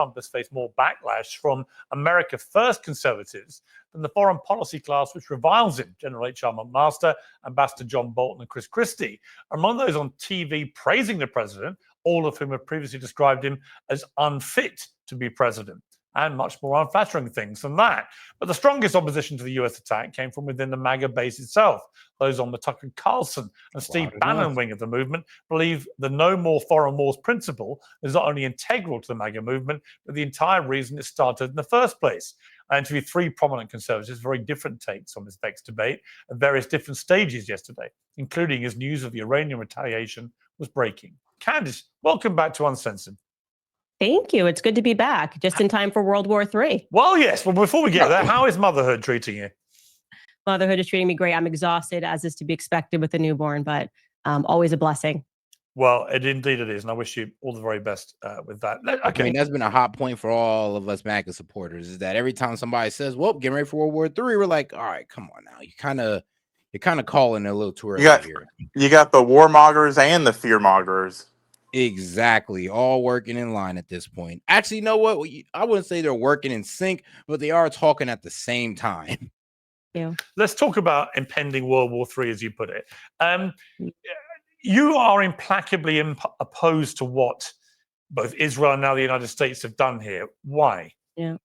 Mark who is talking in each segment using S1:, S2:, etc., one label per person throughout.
S1: Trump has faced more backlash from America First conservatives than the foreign policy class which reviles him. General H.R. McMaster, Ambassador John Bolton, and Chris Christie are among those on TV praising the president, all of whom have previously described him as unfit to be president, and much more unflattering things than that. But the strongest opposition to the US attack came from within the MAGA base itself. Those on the Tucker Carlson and Steve Bannon wing of the movement believe the no more foreign wars principle is not only integral to the MAGA movement, but the entire reason it started in the first place. And to be three prominent conservatives, very different takes on this vexed debate at various different stages yesterday, including as news of the Iranian retaliation was breaking. Candace, welcome back to Uncensored.
S2: Thank you. It's good to be back, just in time for World War III.
S1: Well, yes. Well, before we get there, how is motherhood treating you?
S2: Motherhood is treating me great. I'm exhausted, as is to be expected with a newborn, but always a blessing.
S1: Well, indeed it is, and I wish you all the very best with that. Okay.
S3: I mean, that's been a hot point for all of us MAGA supporters, is that every time somebody says, well, getting ready for World War III, we're like, all right, come on now. You're kind of calling it a little too early here.
S4: You got the warmongers and the fearmongers.
S3: Exactly. All working in line at this point. Actually, you know what? I wouldn't say they're working in sync, but they are talking at the same time.
S2: Yeah.
S1: Let's talk about impending World War III, as you put it. You are implacably opposed to what both Israel and now the United States have done here. Why?
S2: Yeah.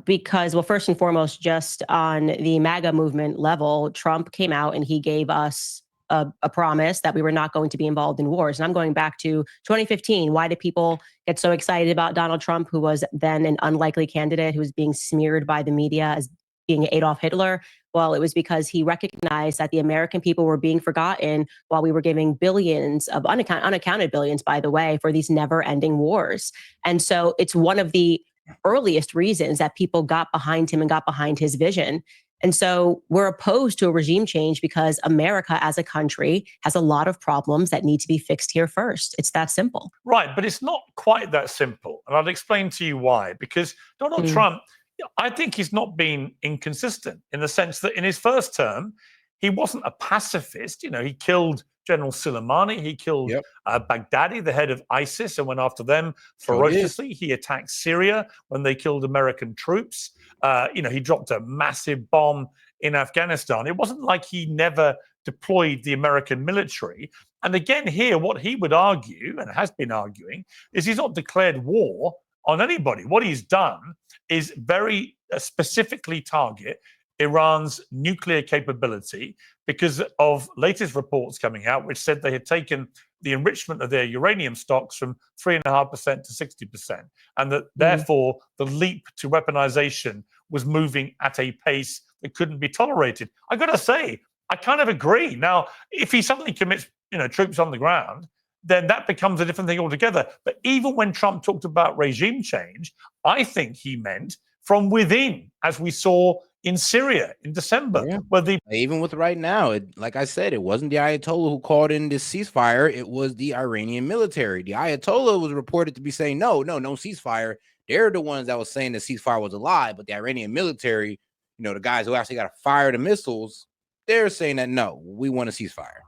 S2: Because, well, first and foremost, just on the MAGA movement level, Trump came out and he gave us a promise that we were not going to be involved in wars. And I'm going back to 2015. Why did people get so excited about Donald Trump, who was then an unlikely candidate, who was being smeared by the media as being Adolf Hitler? Well, it was because he recognized that the American people were being forgotten while we were giving billions of unaccounted billions, by the way, for these never-ending wars. And so it's one of the earliest reasons that people got behind him and got behind his vision. And so we're opposed to a regime change because America as a country has a lot of problems that need to be fixed here first. It's that simple.
S1: Right, but it's not quite that simple. And I'll explain to you why. Because Donald Trump, I think he's not been inconsistent in the sense that in his first term, he wasn't a pacifist. You know, he killed General Soleimani. He killed Baghdadi, the head of ISIS, and went after them ferociously. He attacked Syria when they killed American troops. He dropped a massive bomb in Afghanistan. It wasn't like he never deployed the American military. And again, here, what he would argue, and has been arguing, is he's not declared war on anybody. What he's done is very specifically target Iran's nuclear capability because of latest reports coming out, which said they had taken the enrichment of their uranium stocks from 3.5% to 60%, and that therefore the leap to weaponization was moving at a pace that couldn't be tolerated. I got to say, I kind of agree. Now, if he suddenly commits, troops on the ground, then that becomes a different thing altogether. But even when Trump talked about regime change, I think he meant from within, as we saw in Syria in December.
S3: Even with right now, like I said, it wasn't the Ayatollah who called in this ceasefire. It was the Iranian military. The Ayatollah was reported to be saying, no ceasefire. They're the ones that was saying the ceasefire was a lie. But the Iranian military, the guys who actually got to fire the missiles, they're saying that, no, we want a ceasefire.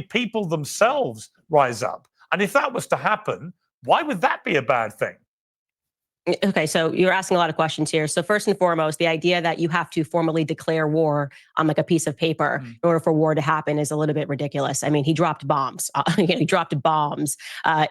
S1: People themselves rise up. And if that was to happen, why would that be a bad thing?
S2: Okay, so you're asking a lot of questions here. So first and foremost, the idea that you have to formally declare war on like a piece of paper in order for war to happen is a little bit ridiculous. I mean, he dropped bombs. He dropped bombs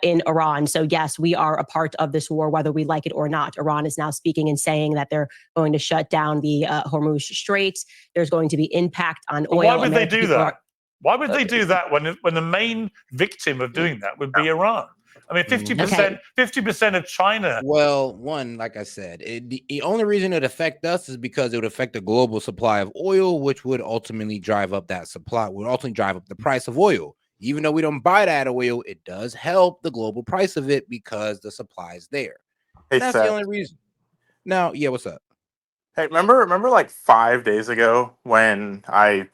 S2: in Iran. So yes, we are a part of this war, whether we like it or not. Iran is now speaking and saying that they're going to shut down the Hormuz Straits. There's going to be impact on oil.
S1: Why would they do that? Why would they do that when the main victim of doing that would be Iran? I mean, 50% of China.
S3: Well, like I said, the only reason it would affect us is because it would affect the global supply of oil, which would ultimately drive up that supply, would ultimately drive up the price of oil. Even though we don't buy that oil, it does help the global price of it because the supply is there. That's the only reason. Now, yeah, what's up?
S4: Hey, remember like 5 days ago when I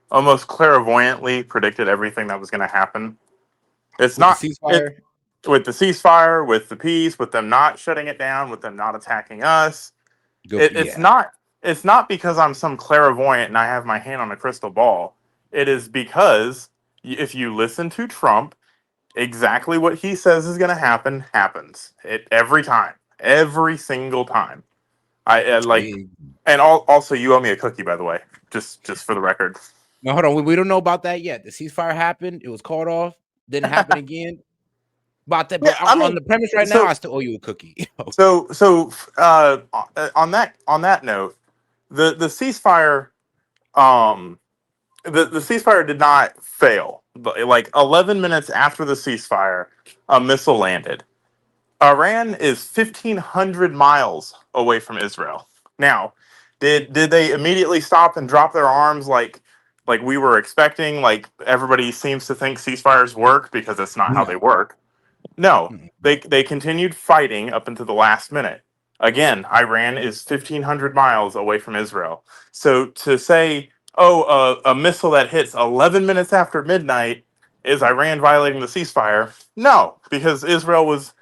S4: almost clairvoyantly predicted everything that was going to happen? It's not with the ceasefire, with the peace, with them not shutting it down, with them not attacking us. It's not because I'm some clairvoyant and I have my hand on a crystal ball. It is because if you listen to Trump, exactly what he says is going to happen happens. Every time, every single time. I like, and also you owe me a cookie, by the way, just for the record.
S3: No, hold on. We don't know about that yet. The ceasefire happened. It was called off. Didn't happen again. About that, but
S4: Yeah, I mean,
S3: on the premise right now, I still owe you a cookie.
S4: So on that note, the ceasefire the ceasefire did not fail. Like 11 minutes after the ceasefire, a missile landed. Iran is 1,500 miles away from Israel. Now, did they immediately stop and drop their arms like we were expecting? Like everybody seems to think ceasefires work because that's not how they work. No, they continued fighting up until the last minute. Again, Iran is 1,500 miles away from Israel. So to say, oh, a missile that hits 11 minutes after midnight is Iran violating the ceasefire? No, because Israel was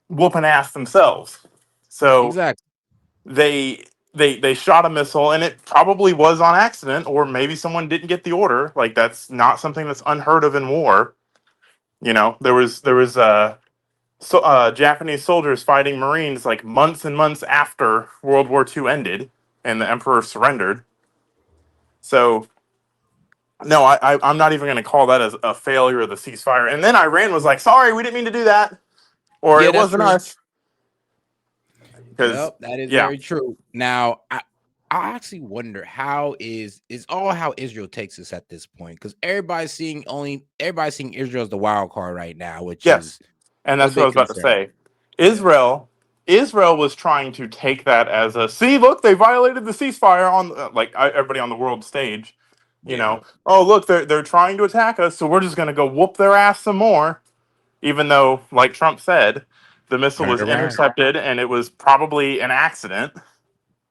S4: whooping ass themselves. So
S3: Exactly.
S4: they shot a missile, and it probably was on accident, or maybe someone didn't get the order. Like that's not something that's unheard of in war. You know, there was Japanese soldiers fighting Marines like months and months after World War II ended and the Emperor surrendered. So, no, I'm not even going to call that as a failure of the ceasefire. And then Iran was like, sorry, we didn't mean to do that. Or it wasn't us.
S3: Yep, that is very true. Now, I actually wonder how is how Israel takes us at this point, because everybody's seeing Israel as the wild card right now, which is
S4: and that's what I was about to say. Israel was trying to take that as a look, they violated the ceasefire on everybody on the world stage. You know, oh look, they're trying to attack us, so we're just going to go whoop their ass some more. Even though, like Trump said, the missile was intercepted and it was probably an accident.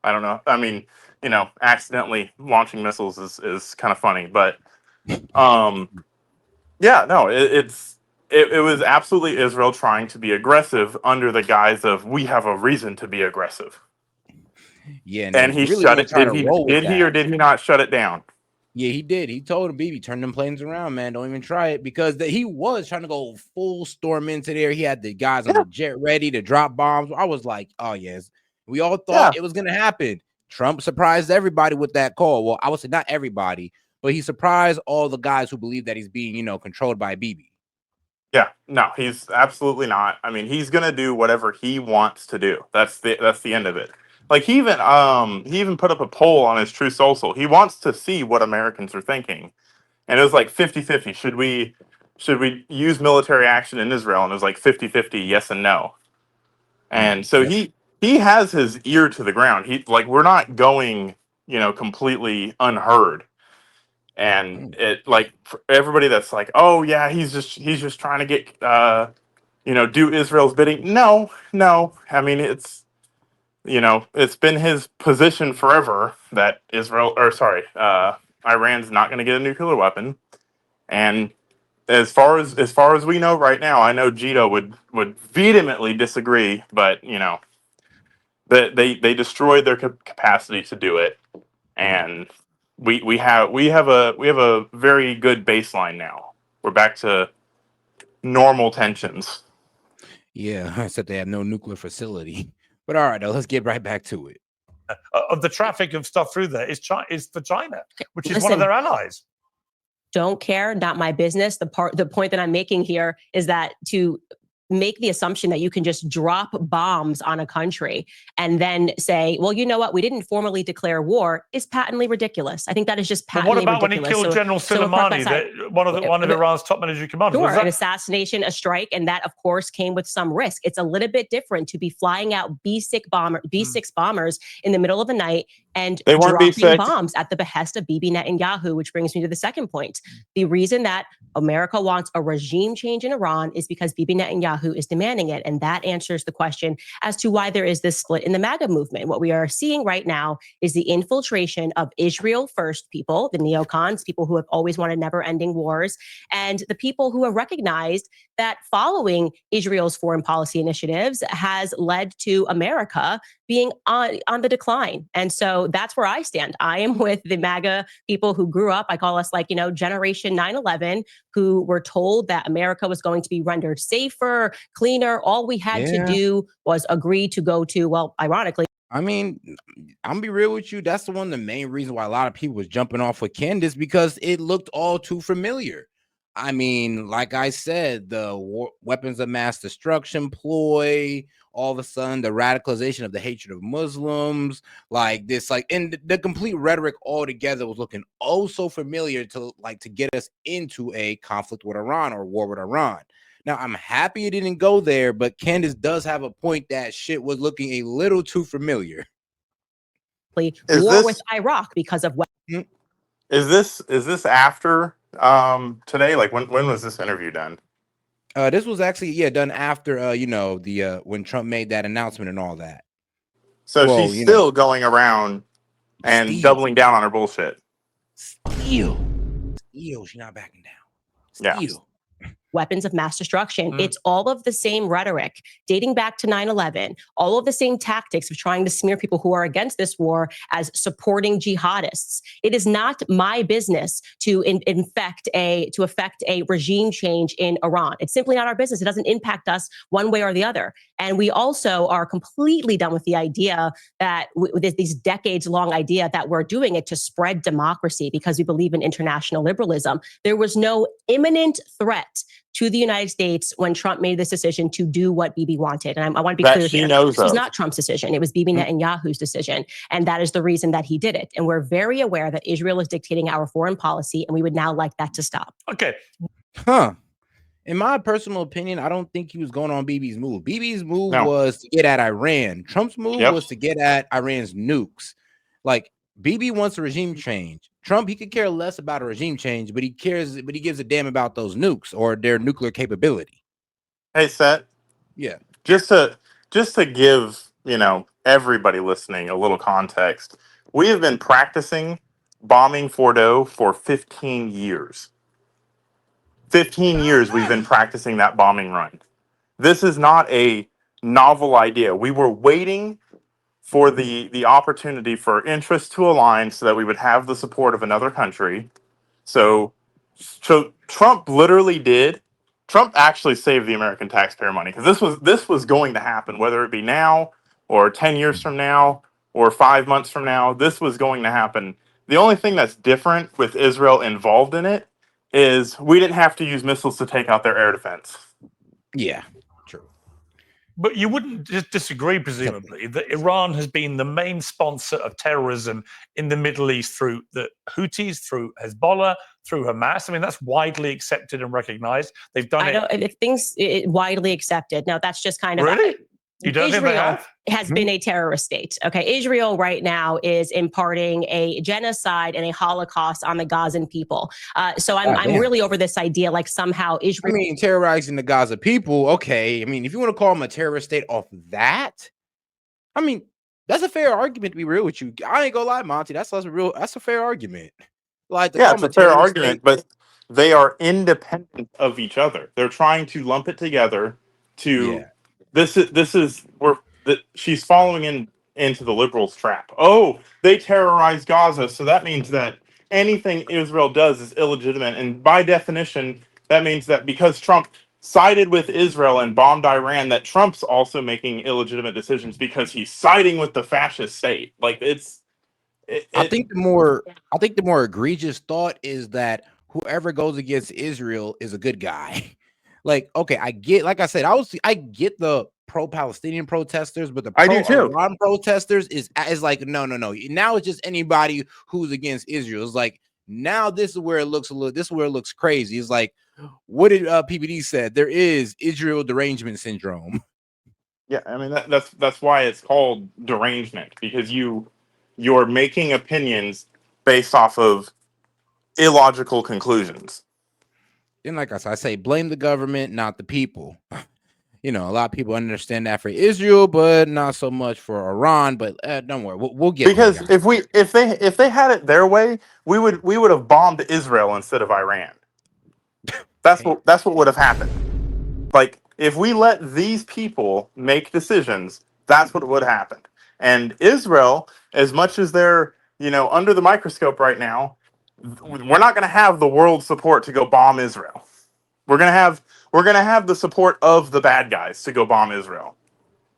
S4: I don't know. I mean, you know, accidentally launching missiles is kind of funny, but yeah, no, it was absolutely Israel trying to be aggressive under the guise of we have a reason to be aggressive.
S3: Yeah,
S4: and he
S3: really
S4: shut it.
S3: did
S4: He or did he not shut it down?
S3: Yeah, he did. He told him, "Bibi, turn them planes around, man. Don't even try it," because he was trying to go full storm into there. He had the guys on the jet ready to drop bombs. I was like, "Oh yes," we all thought it was gonna happen. Trump surprised everybody with that call. Well, I would say not everybody, but he surprised all the guys who believe that he's being, controlled by Bibi.
S4: Yeah, no, he's absolutely not. I mean, he's gonna do whatever he wants to do. That's the end of it. Like he even put up a poll on his True Social. He wants to see what Americans are thinking. And it was like 50-50. Should we use military action in Israel? And it was like 50-50, yes and no. And so he has his ear to the ground. We're not going, completely unheard. And it for everybody that's like, oh yeah, he's just trying to get do Israel's bidding. No. I mean, it's it's been his position forever that Iran's not going to get a nuclear weapon. And as far as we know right now, I know Gito would vehemently disagree, but that they destroyed their capacity to do it, and we have a very good baseline now. We're back to normal tensions.
S3: Yeah, except they have no nuclear facility. But all right, let's get right back to it.
S1: Of the traffic of stuff through there is for China, which is one of their allies.
S2: Don't care, not my business. The point that I'm making here is that to make the assumption that you can just drop bombs on a country and then say, well, you know what, we didn't formally declare war is patently ridiculous. I think that is just patently ridiculous.
S1: What about when he killed General Soleimani, one of Iran's top military commanders?
S2: Sure, an assassination, a strike, and that, of course, came with some risk. It's a little bit different to be flying out B-6 bombers in the middle of the night and dropping bombs at the behest of Bibi Netanyahu, which brings me to the second point. The reason that America wants a regime change in Iran is because Bibi Netanyahu is demanding it. And that answers the question as to why there is this split in the MAGA movement. What we are seeing right now is the infiltration of Israel first people, the neocons, people who have always wanted never-ending wars, and the people who have recognized that following Israel's foreign policy initiatives has led to America being on the decline. And so that's where I stand. I am with the MAGA people who grew up, I call us like, Generation 9/11, who were told that America was going to be rendered safer, cleaner. All we had to do was agree to go to, well, ironically,
S3: I mean, I'm gonna be real with you. That's the main reason why a lot of people was jumping off with Candace, because it looked all too familiar. I mean, like I said, the weapons of mass destruction ploy, all of a sudden the radicalization of the hatred of Muslims, like this, like, and the complete rhetoric altogether was looking oh so familiar to get us into a conflict with Iran or war with Iran. Now, I'm happy it didn't go there, but Candace does have a point that shit was looking a little too familiar.
S2: War with Iraq because of what?
S4: Is this after today? Like when was this interview done?
S3: This was actually done after when Trump made that announcement and all that.
S4: So she's still going around and doubling down on her bullshit.
S3: Still, she's not backing down. Still.
S2: Weapons of mass destruction. It's all of the same rhetoric dating back to 9/11, all of the same tactics of trying to smear people who are against this war as supporting jihadists. It is not my business to affect a regime change in Iran. It's simply not our business. It doesn't impact us one way or the other. And we also are completely done with the idea that with these decades-long idea that we're doing it to spread democracy because we believe in international liberalism. There was no imminent threat to the United States when Trump made this decision to do what Bibi wanted. And I want to be clear here. This was not Trump's decision. It was Bibi Netanyahu's decision. And that is the reason that he did it. And we're very aware that Israel is dictating our foreign policy, and we would now like that to stop.
S1: Okay.
S3: In my personal opinion, I don't think he was going on Bibi's move. Bibi's move was to get at Iran. Trump's move was to get at Iran's nukes. Like, Bibi wants a regime change. Trump, he could care less about a regime change, but he gives a damn about those nukes or their nuclear capability.
S4: Hey, Seth.
S3: Yeah.
S4: Just to give, everybody listening a little context. We have been practicing bombing Fordo for 15 years. 15 years we've been practicing that bombing run. This is not a novel idea. We were waiting for the opportunity for interests to align so that we would have the support of another country. So Trump actually saved the American taxpayer money, because this was going to happen, whether it be now or 10 years from now or 5 months from now. This was going to happen. The only thing that's different with Israel involved in it is we didn't have to use missiles to take out their air defense.
S3: Yeah, true.
S1: But you wouldn't disagree, presumably, that Iran has been the main sponsor of terrorism in the Middle East through the Houthis, through Hezbollah, through Hamas. I mean, that's widely accepted and recognized. They've done
S2: Widely accepted. Now, that's just kind of...
S1: Really? You don't think they have?
S2: Has been a terrorist state. Okay, Israel right now is imparting a genocide and a Holocaust on the Gazan people. So I'm really over this idea, like somehow Israel...
S3: I mean, terrorizing the Gaza people, okay. I mean, if you want to call them a terrorist state off that, I mean, that's a fair argument, to be real with you. I ain't gonna lie, Monty, that's a fair argument. Like,
S4: it's a fair argument, but they are independent of each other. They're trying to lump it together to... she's following into the liberals' trap. Oh, they terrorize Gaza, so that means that anything Israel does is illegitimate. And by definition, that means that because Trump sided with Israel and bombed Iran, that Trump's also making illegitimate decisions because he's siding with the fascist state. Like,
S3: I think the more egregious thought is that whoever goes against Israel is a good guy. Like, okay, I get the pro-Palestinian protesters, but the pro-Iran protesters is like, no. Now it's just anybody who's against Israel. It's like, now this is where it looks crazy. It's like, what did PPD said? There is Israel derangement syndrome.
S4: Yeah, I mean that's why it's called derangement, because you're making opinions based off of illogical conclusions.
S3: And like I said, I say blame the government, not the people. A lot of people understand that for Israel, but not so much for Iran. But don't worry, we'll get
S4: because there, if they had it their way, we would have bombed Israel instead of Iran. That's what would have happened. Like, if we let these people make decisions, that's what would happen. And Israel, as much as they're, under the microscope right now, we're not going to have the world's support to go bomb Israel. We're going to have the support of the bad guys to go bomb Israel.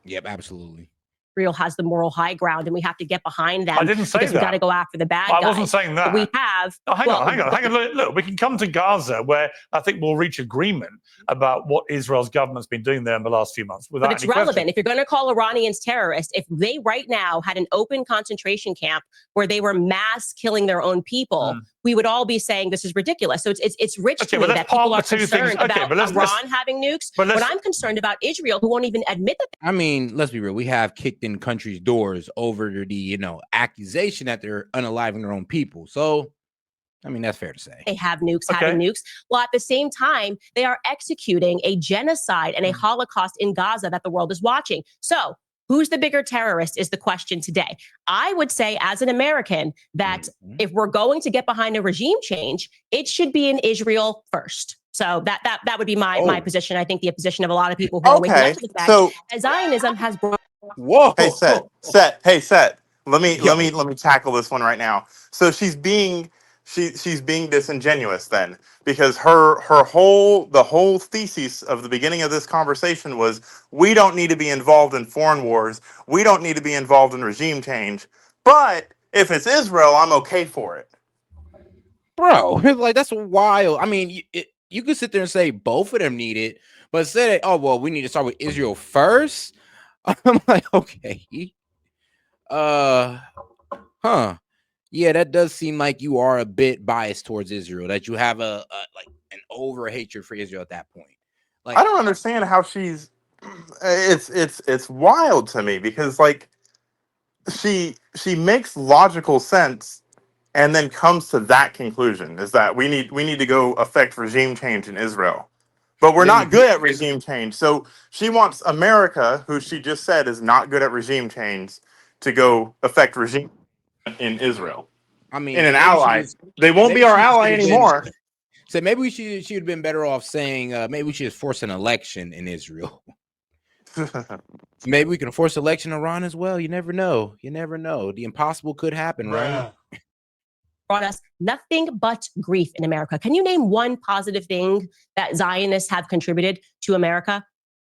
S3: Yep, absolutely.
S2: Israel has the moral high ground, and we have to get behind them.
S1: I didn't say
S2: because
S1: that.
S2: we got to go after the bad guys.
S1: I wasn't saying that.
S2: But we have.
S1: Oh, hang on. Look, we can come to Gaza, where I think we'll reach agreement about what Israel's government's been doing there in the last few months.
S2: But it's relevant. If you're going to call Iranians terrorists, if they right now had an open concentration camp where they were mass killing their own people, we would all be saying this is ridiculous. So it's rich to me that people are concerned about Iran having nukes. But I'm concerned about Israel, who won't even admit that.
S3: I mean, let's be real. We have kicked in countries' doors over the, accusation that they're unaliving their own people. So, I mean, that's fair to say.
S2: They have nukes, having nukes. Well, at the same time, they are executing a genocide and a Holocaust in Gaza that the world is watching. So who's the bigger terrorist is the question today. I would say, as an American, that if we're going to get behind a regime change, it should be in Israel first. So that would be my position. I think the position of a lot of people who are waking up to the fact that Zionism has brought.
S4: Whoa! Hey, Set. Let me tackle this one right now. So she's being disingenuous then, because the whole thesis of the beginning of this conversation was, we don't need to be involved in foreign wars, we don't need to be involved in regime change, but if it's Israel, I'm okay for it.
S3: Bro, like, that's wild. I mean, you could sit there and say both of them need it, but say, oh well, we need to start with Israel first. I'm like, okay. Yeah, that does seem like you are a bit biased towards Israel, that you have a like an over hatred for Israel at that point. Like,
S4: I don't understand how she's it's wild to me, because like she makes logical sense and then comes to that conclusion, is that we need to go affect regime change in Israel. But we're not good at regime change. So she wants America, who she just said is not good at regime change, to go affect regime in Israel.
S3: I mean,
S4: in an ally. They won't be our ally anymore.
S3: So maybe she would have been better off saying, maybe we should force an election in Israel. Maybe we can force election in Iran as well. You never know. The impossible could happen, right?
S2: Brought us nothing but grief in America. Can you name one positive thing that Zionists have contributed to America?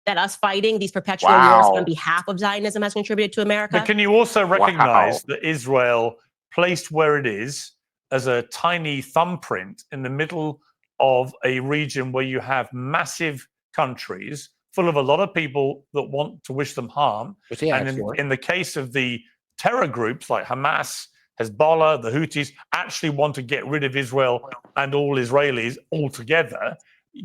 S2: That us fighting these perpetual wars on behalf of Zionism has contributed to America?
S1: But can you also recognize that Israel, placed where it is as a tiny thumbprint in the middle of a region where you have massive countries full of a lot of people that want to wish them harm, and in the case of the terror groups like Hamas, Hezbollah, the Houthis, actually want to get rid of Israel and all Israelis altogether.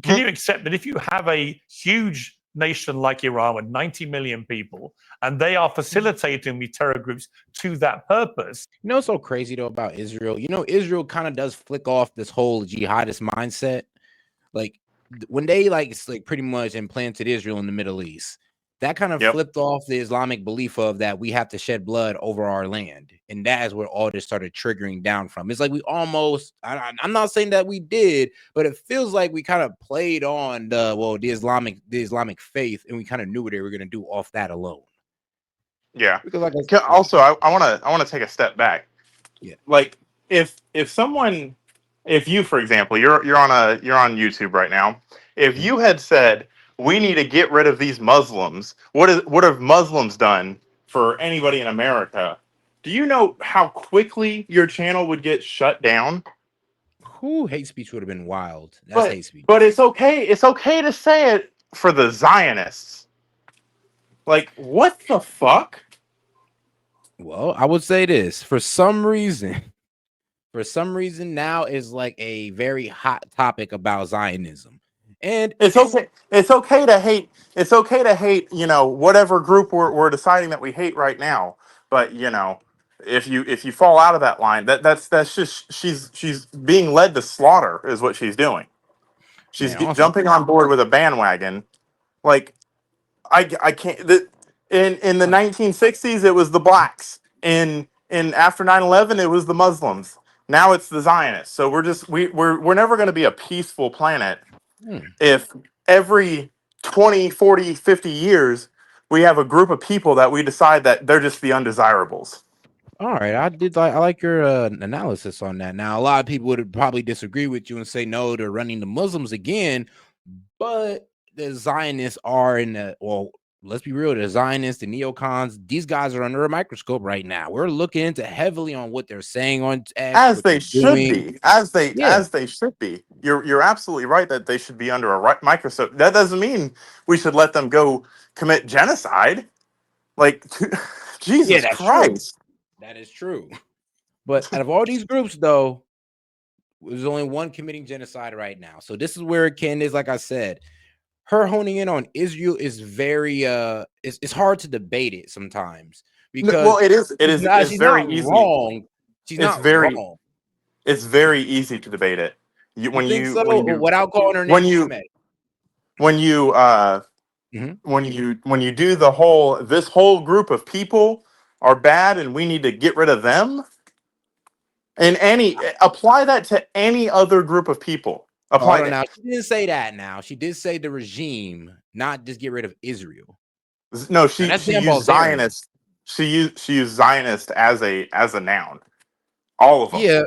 S1: Can you accept that if you have a huge nation like Iran with 90 million people, and they are facilitating the terror groups to that purpose?
S3: You know what's so crazy though about Israel? Israel kind of does flick off this whole jihadist mindset. Like when they pretty much implanted Israel in the Middle East, that kind of flipped off the Islamic belief of that we have to shed blood over our land. And that is where all this started triggering down from. It's like we almost, I'm not saying that we did, but it feels like we kind of played on the Islamic faith, and we kind of knew what they were going to do off that alone.
S4: Yeah. Because also, I want to take a step back.
S3: Yeah.
S4: Like if you, for example, you're on YouTube right now. If you had said, we need to get rid of these Muslims, what have Muslims done for anybody in America? Do you know how quickly your channel would get shut down?
S3: Hate speech would have been wild. That's hate speech.
S4: But it's okay. It's okay to say it for the Zionists. Like, what the fuck?
S3: Well, I would say this. For some reason now is like a very hot topic about Zionism. And
S4: it's okay to hate. It's okay to hate, whatever group we're deciding that we hate right now. But if you fall out of that line, that's just she's being led to slaughter is what she's doing. She's jumping on board with a bandwagon. Like I can't. In the 1960s, it was the blacks. In after 9/11, it was the Muslims. Now it's the Zionists. So we're never going to be a peaceful planet if every 20, 40, 50 years, we have a group of people that we decide that they're just the undesirables.
S3: All right, I like your analysis on that. Now, a lot of people would probably disagree with you and say no, they're running the Muslims again, but the Zionists are in the, well, let's be real, the Zionists, the neocons, these guys are under a microscope right now. We're looking into heavily on what they're saying on X,
S4: As
S3: what
S4: they
S3: they're
S4: should
S3: doing.
S4: be, as they should be. You're absolutely right that they should be under a microscope. That doesn't mean we should let them go commit genocide. Like,
S3: Yeah,
S4: Jesus
S3: that's true.
S4: Christ.
S3: That is true. But out of all these groups, though, there's only one committing genocide right now. So this is where Candace, like I said, her honing in on Israel is very it's hard to debate it sometimes because
S4: Well, it is. It is. It's
S3: she's
S4: very
S3: not
S4: easy.
S3: wrong. She's
S4: It's
S3: not
S4: very.
S3: wrong.
S4: It's very easy to debate it.
S3: You think so? Without calling her
S4: when
S3: name,
S4: you when you when you do the whole, this whole group of people are bad and we need to get rid of them, and apply that to any other group of people.
S3: Hold on now. She didn't say that now. She did say the regime, not just get rid of Israel.
S4: No, she used Zionist. She used Zionist as a noun. All of them.
S3: Yeah,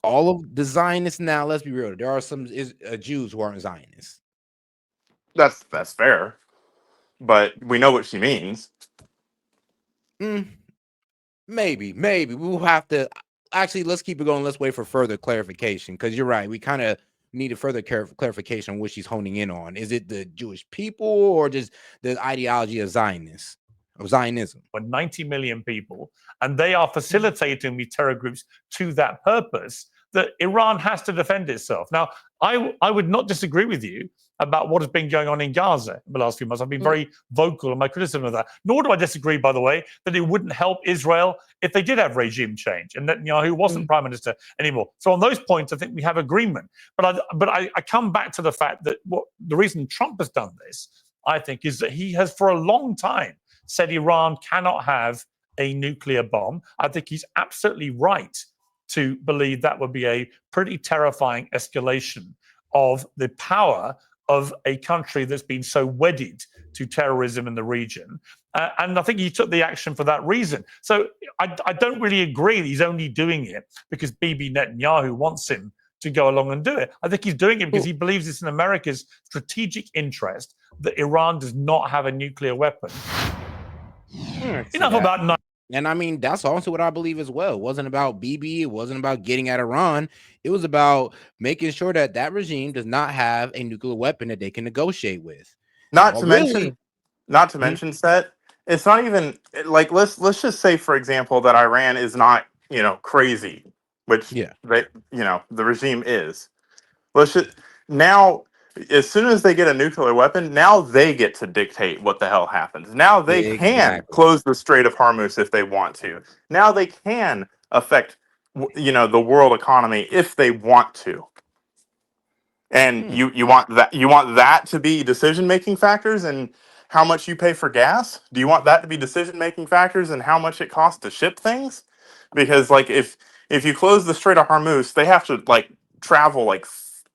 S3: all of the Zionists. Now, let's be real. There are some Jews who aren't Zionists.
S4: That's fair, but we know what she means.
S3: Maybe we'll have to. Actually, let's keep it going. Let's wait for further clarification because you're right. We kind of need a further clarification on what she's honing in on. Is it the Jewish people or just the ideology of Zionism?
S1: 90 million people, and they are facilitating these terror groups to that purpose, that Iran has to defend itself. Now, I would not disagree with you about what has been going on in Gaza in the last few months. I've been very vocal in my criticism of that. Nor do I disagree, by the way, that it wouldn't help Israel if they did have regime change and Netanyahu wasn't prime minister anymore. So on those points, I think we have agreement. But I come back to the fact that the reason Trump has done this, I think, is that he has for a long time said Iran cannot have a nuclear bomb. I think he's absolutely right to believe that would be a pretty terrifying escalation of the power of a country that's been so wedded to terrorism in the region. And I think he took the action for that reason. So I don't really agree that he's only doing it because Bibi Netanyahu wants him to go along and do it. I think he's doing it because he believes it's in America's strategic interest that Iran does not have a nuclear weapon. Enough about
S3: and I mean, that's also what I believe as well. It wasn't about Bibi. It wasn't about getting at Iran. It was about making sure that that regime does not have a nuclear weapon that they can negotiate with.
S4: Not to mention, Set, it's not even like, let's just say, for example, that Iran is not, crazy, which they, the regime is. Let's just now, as soon as they get a nuclear weapon, now they get to dictate what the hell happens. Now they can close the Strait of Hormuz if they want to. Now they can affect, the world economy if they want to. And you want that to be decision-making factors in how much you pay for gas? Do you want that to be decision-making factors in how much it costs to ship things? Because like if you close the Strait of Hormuz, they have to travel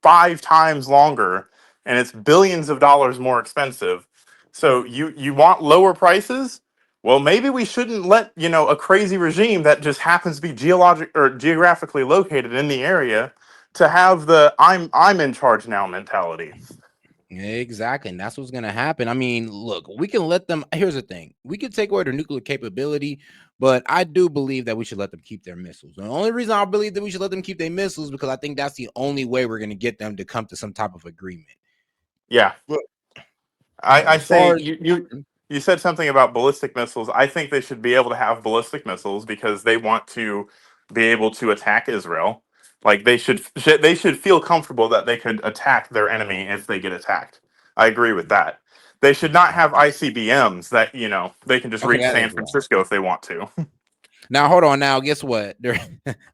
S4: 5 times longer, and it's billions of dollars more expensive. So you want lower prices? Well, maybe we shouldn't let a crazy regime that just happens to be geographically located in the area to have the I'm in charge now mentality.
S3: Exactly, and that's what's gonna happen. I mean, look, we can let them. Here's the thing: we can take away their nuclear capability, but I do believe that we should let them keep their missiles. The only reason I believe that we should let them keep their missiles because I think that's the only way we're gonna get them to come to some type of agreement.
S4: Yeah, I say you said something about ballistic missiles. I think they should be able to have ballistic missiles because they want to be able to attack Israel. Like they should feel comfortable that they could attack their enemy if they get attacked. I agree with that. They should not have ICBMs that they can just reach San Francisco if they want to.
S3: Now hold on. Now guess what?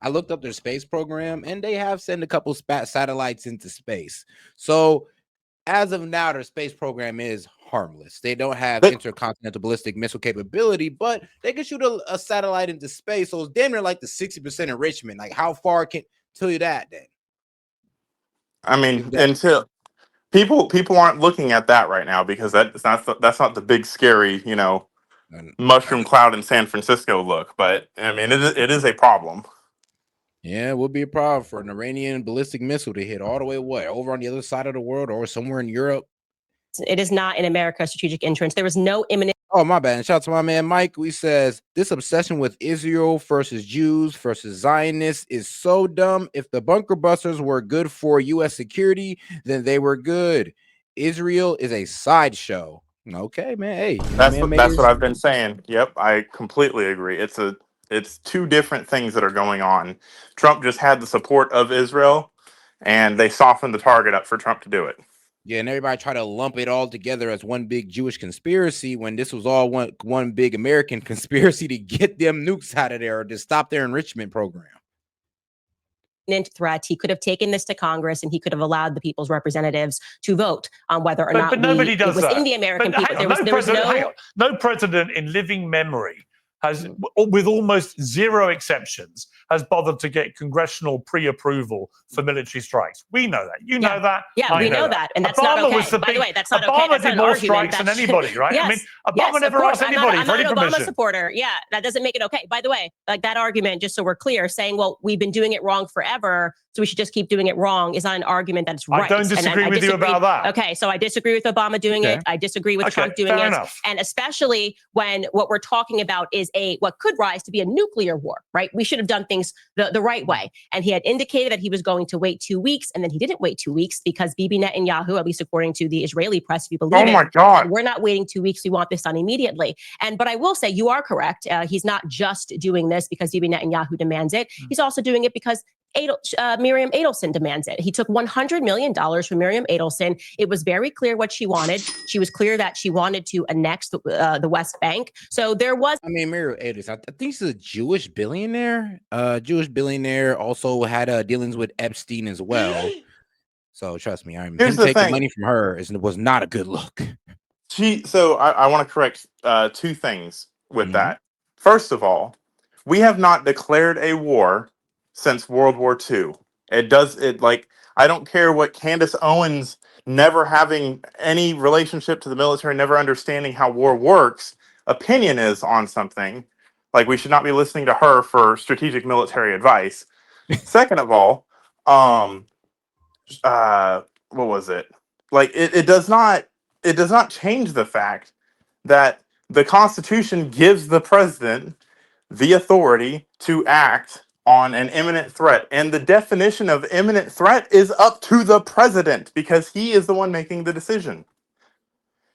S3: I looked up their space program, and they have sent a couple satellites into space. So as of now, their space program is harmless. They don't have intercontinental ballistic missile capability, but they can shoot a satellite into space. So it's damn near like the 60% enrichment. Like how far can tell you that then?
S4: I mean, People aren't looking at that right now because that's not the big scary, mushroom cloud in San Francisco look. But I mean, it is a problem.
S3: Yeah, it would be a problem for an Iranian ballistic missile to hit all the way over on the other side of the world or somewhere in Europe.
S2: It is not in America's strategic interest. There was no imminent.
S3: Oh, my bad. And shout out to my man Mike. He says this obsession with Israel versus Jews versus Zionists is so dumb. If the bunker busters were good for U.S. security, then they were good. Israel is a sideshow. Okay, man. Hey,
S4: that's what I've been saying. Yep, I completely agree. It's two different things that are going on. Trump just had the support of Israel, and they softened the target up for Trump to do it.
S3: Yeah, and everybody try to lump it all together as one big Jewish conspiracy when this was all one big American conspiracy to get them nukes out of there or to stop their enrichment program.
S2: Threat. He could have taken this to Congress and he could have allowed the people's representatives to vote on whether or not
S1: but nobody does
S2: it was
S1: that.
S2: in the American people.
S1: No president in living memory has, with almost zero exceptions, has bothered to get congressional pre-approval for military strikes. We know that. You know that.
S2: Yeah, we know that. And that's not okay. By the way, that's not okay.
S1: Obama did more strikes than anybody, right?
S2: Yes,
S1: I mean, Obama never asked anybody for any permission. I'm not an Obama
S2: supporter. Yeah, that doesn't make it okay. By the way, like that argument, just so we're clear, saying, well, we've been doing it wrong forever, so we should just keep doing it wrong is not an argument that's right.
S1: I don't disagree with you about that.
S2: Okay, so I disagree with Obama doing it. I disagree with Trump doing it. And especially when what we're talking about is what could rise to be a nuclear war, right? We should have done things the right way. And he had indicated that he was going to wait 2 weeks, and then he didn't wait 2 weeks because Bibi Netanyahu, at least according to the Israeli press, if you believe
S4: my God,
S2: we're not waiting 2 weeks. We want this done immediately. But I will say you are correct. He's not just doing this because Bibi Netanyahu demands it. He's also doing it because Miriam Adelson demands it. He took $100 million from Miriam Adelson. It was very clear what she wanted. She was clear that she wanted to annex the West Bank. So there was.
S3: I mean, Miriam Adelson, I think she's a Jewish billionaire. Jewish billionaire, also had dealings with Epstein as well. So trust me, him taking money from her was not a good look.
S4: So I want to correct two things with that. First of all, we have not declared a war since World War II. I don't care what Candace Owens, never having any relationship to the military, never understanding how war works, opinion is on something. Like, we should not be listening to her for strategic military advice. Second of all, what was it? Like, it does not change the fact that the Constitution gives the president the authority to act on an imminent threat. And the definition of imminent threat is up to the president because he is the one making the decision.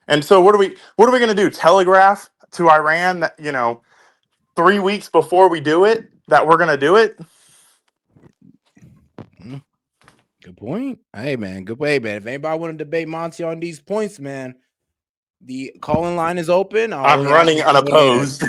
S4: And so what are we going to do? Telegraph to Iran that, 3 weeks before we do it, that we're going to do it?
S3: Good point. Hey, man. Good way, man. If anybody want to debate Monty on these points, man, the call-in line is open.
S4: I'm running unopposed.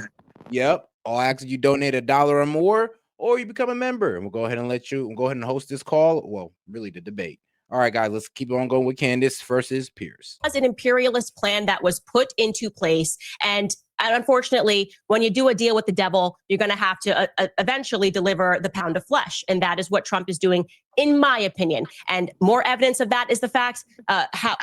S3: Yep. I'll ask you donate $1 or more, or you become a member, and we'll go ahead and host this call. Well, really the debate. All right, guys, let's keep on going with Candace versus PIERS.
S2: As an imperialist plan that was put into place, and unfortunately, when you do a deal with the devil, you're going to have to eventually deliver the pound of flesh, and that is what Trump is doing, in my opinion. And more evidence of that is the fact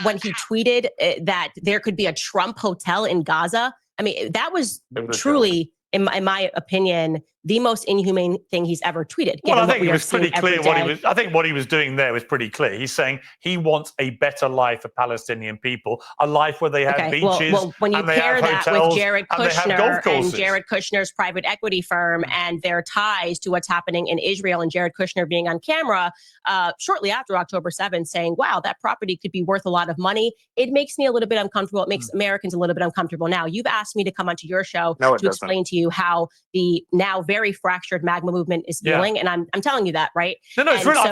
S2: when he tweeted that there could be a Trump hotel in Gaza. I mean, that was truly, in my opinion, the most inhumane thing he's ever tweeted.
S1: Well, I think it was pretty clear what he was doing there was pretty clear. He's saying he wants a better life for Palestinian people, a life where they have beaches.
S2: Well, when you pair that with Jared Kushner
S1: and
S2: Jared Kushner's private equity firm and their ties to what's happening in Israel, and Jared Kushner being on camera shortly after October 7th saying, wow, that property could be worth a lot of money, it makes me a little bit uncomfortable. It makes Americans a little bit uncomfortable. Now, you've asked me to come onto your show to explain to you how the now very fractured MAGA movement is feeling, and I'm telling you that, right?
S1: No, it's really. I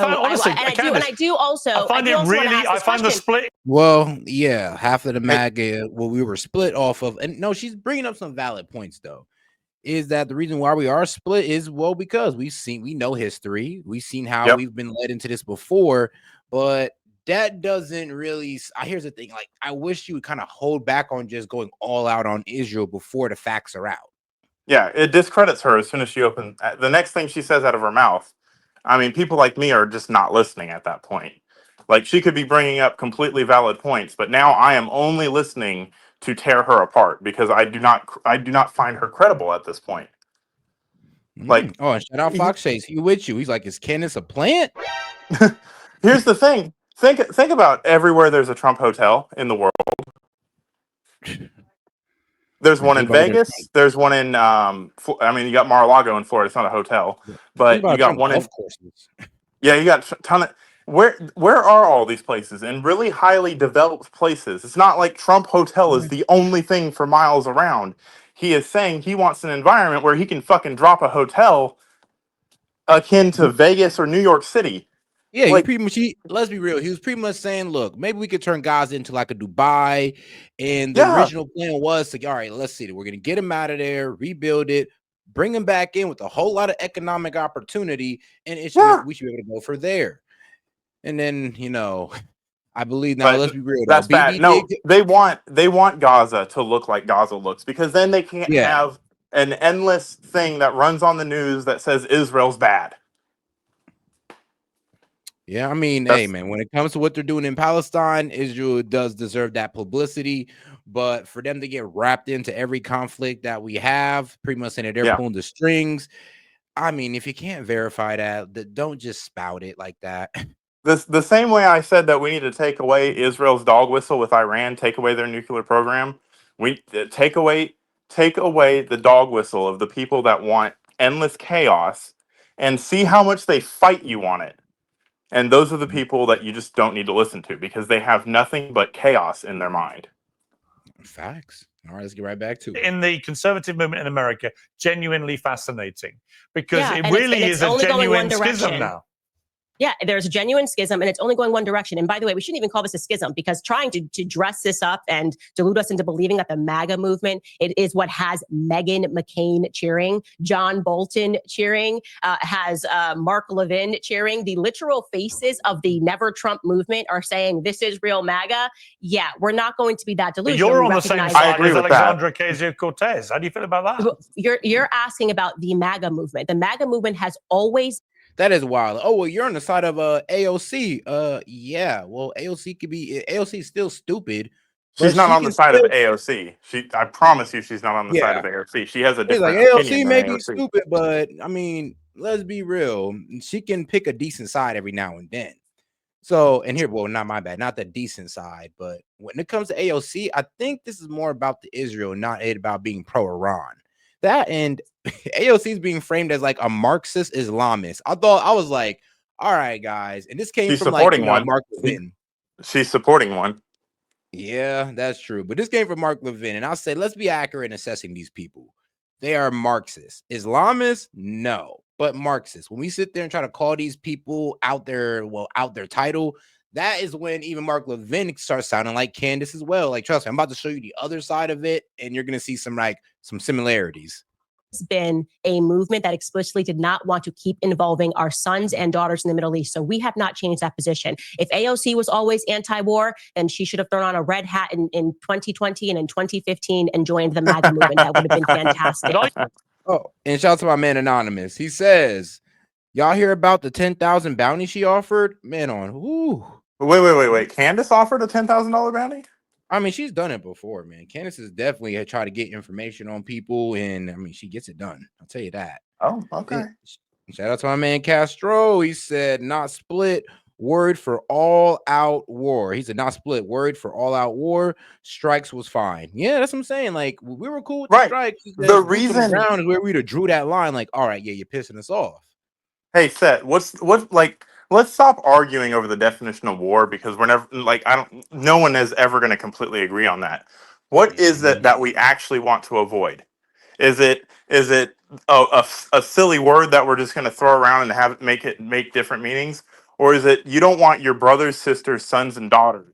S1: find the split.
S3: Well, yeah, half of the MAGA, we were split off of, and no, she's bringing up some valid points though. Is that the reason why we are split? Is because we know history, we've seen how we've been led into this before, but that doesn't really. Here's the thing: like, I wish you would kind of hold back on just going all out on Israel before the facts are out.
S4: Yeah, it discredits her as soon as she opens. The next thing she says out of her mouth, I mean, people like me are just not listening at that point. Like, she could be bringing up completely valid points, but now I am only listening to tear her apart because I do not find her credible at this point. Like,
S3: oh, and shout out Fox Chase. He with you. He's like, is Candace a plant?
S4: Here's the thing. Think about everywhere there's a Trump hotel in the world. There's one in Vegas. There's one in I mean, you got Mar-a-Lago in Florida. It's not a hotel, but you got one in
S3: courses.
S4: Yeah, you got a ton of where are all these places? In really highly developed places. It's not like Trump Hotel is the only thing for miles around. He is saying he wants an environment where he can fucking drop a hotel akin to Vegas or New York City.
S3: Yeah, like, pretty much. Let's be real. He was pretty much saying, "Look, maybe we could turn Gaza into like a Dubai." And the original plan was to, all right, let's see, we're gonna get him out of there, rebuild it, bring him back in with a whole lot of economic opportunity, and we should be able to go for there. And then, you know, I believe now. Let's be real.
S4: That's bad. No, they want Gaza to look like Gaza looks, because then they can't have an endless thing that runs on the news that says Israel's bad.
S3: Yeah, I mean, hey, man, when it comes to what they're doing in Palestine, Israel does deserve that publicity. But for them to get wrapped into every conflict that we have, pretty much saying that they're pulling the strings, I mean, if you can't verify that, don't just spout it like that.
S4: The same way I said that we need to take away Israel's dog whistle with Iran, take away their nuclear program, we take away the dog whistle of the people that want endless chaos and see how much they fight you on it. And those are the people that you just don't need to listen to because they have nothing but chaos in their mind.
S3: Facts. All right, let's get right back to it.
S1: In the conservative movement in America, genuinely fascinating because it really is a genuine schism now.
S2: Yeah, there's a genuine schism, and it's only going one direction. And by the way, we shouldn't even call this a schism, because trying to dress this up and delude us into believing that the MAGA movement, it is what has Meghan McCain cheering, John Bolton cheering, has Mark Levin cheering. The literal faces of the Never Trump movement are saying this is real MAGA. Yeah, we're not going to be that delusional.
S1: You're on the same side as Alexandra Ocasio-Cortez. How do you feel about that?
S2: You're asking about the MAGA movement. The MAGA movement has always...
S3: That is wild. Oh, well, you're on the side of AOC. Yeah, well, AOC could be... AOC is still stupid.
S4: She's not on the side of AOC. I promise you, she's not on the side of AOC. She has a different opinion.
S3: AOC may be stupid, but I mean, let's be real. She can pick a decent side every now and then. So, and here, well, not my bad, not the decent side, but when it comes to AOC, I think this is more about the Israel, not about being pro-Iran. That, and AOC is being framed as like a Marxist Islamist. I was like, all right, guys, and this came from like Mark Levin.
S4: She's supporting one.
S3: Yeah, that's true. But this came from Mark Levin, and I'll say, let's be accurate in assessing these people. They are Marxists. Islamists, no, but Marxists. When we sit there and try to call these people out their title, that is when even Mark Levin starts sounding like Candace as well. Like, trust me, I'm about to show you the other side of it, and you're gonna see some similarities.
S2: It's been a movement that explicitly did not want to keep involving our sons and daughters in the Middle East. So we have not changed that position. If AOC was always anti-war, then she should have thrown on a red hat in 2020 and in 2015 and joined the MAGA movement. That would have been fantastic.
S3: Oh, and shout out to my man Anonymous. He says, y'all hear about the 10,000 bounty she offered? Man,
S4: Wait. Candace offered a $10,000 bounty?
S3: I mean, she's done it before, man. Candace has definitely had tried to get information on people, and I mean, she gets it done. I'll tell you that.
S4: Oh, okay.
S3: Shout out to my man Castro. He said, not split, worried for all out war. He said, not split, worried for all out war. Strikes was fine. Yeah, that's what I'm saying. Like, we were cool with the strikes.
S4: The reason
S3: around is where we'd have drew that line. Like, all right, yeah, you're pissing us off.
S4: Hey, Seth, let's stop arguing over the definition of war, because we're never no one is ever going to completely agree on that. What is it that we actually want to avoid? Is it a silly word that we're just going to throw around and make different meanings? Or is it you don't want your brothers, sisters, sons, and daughters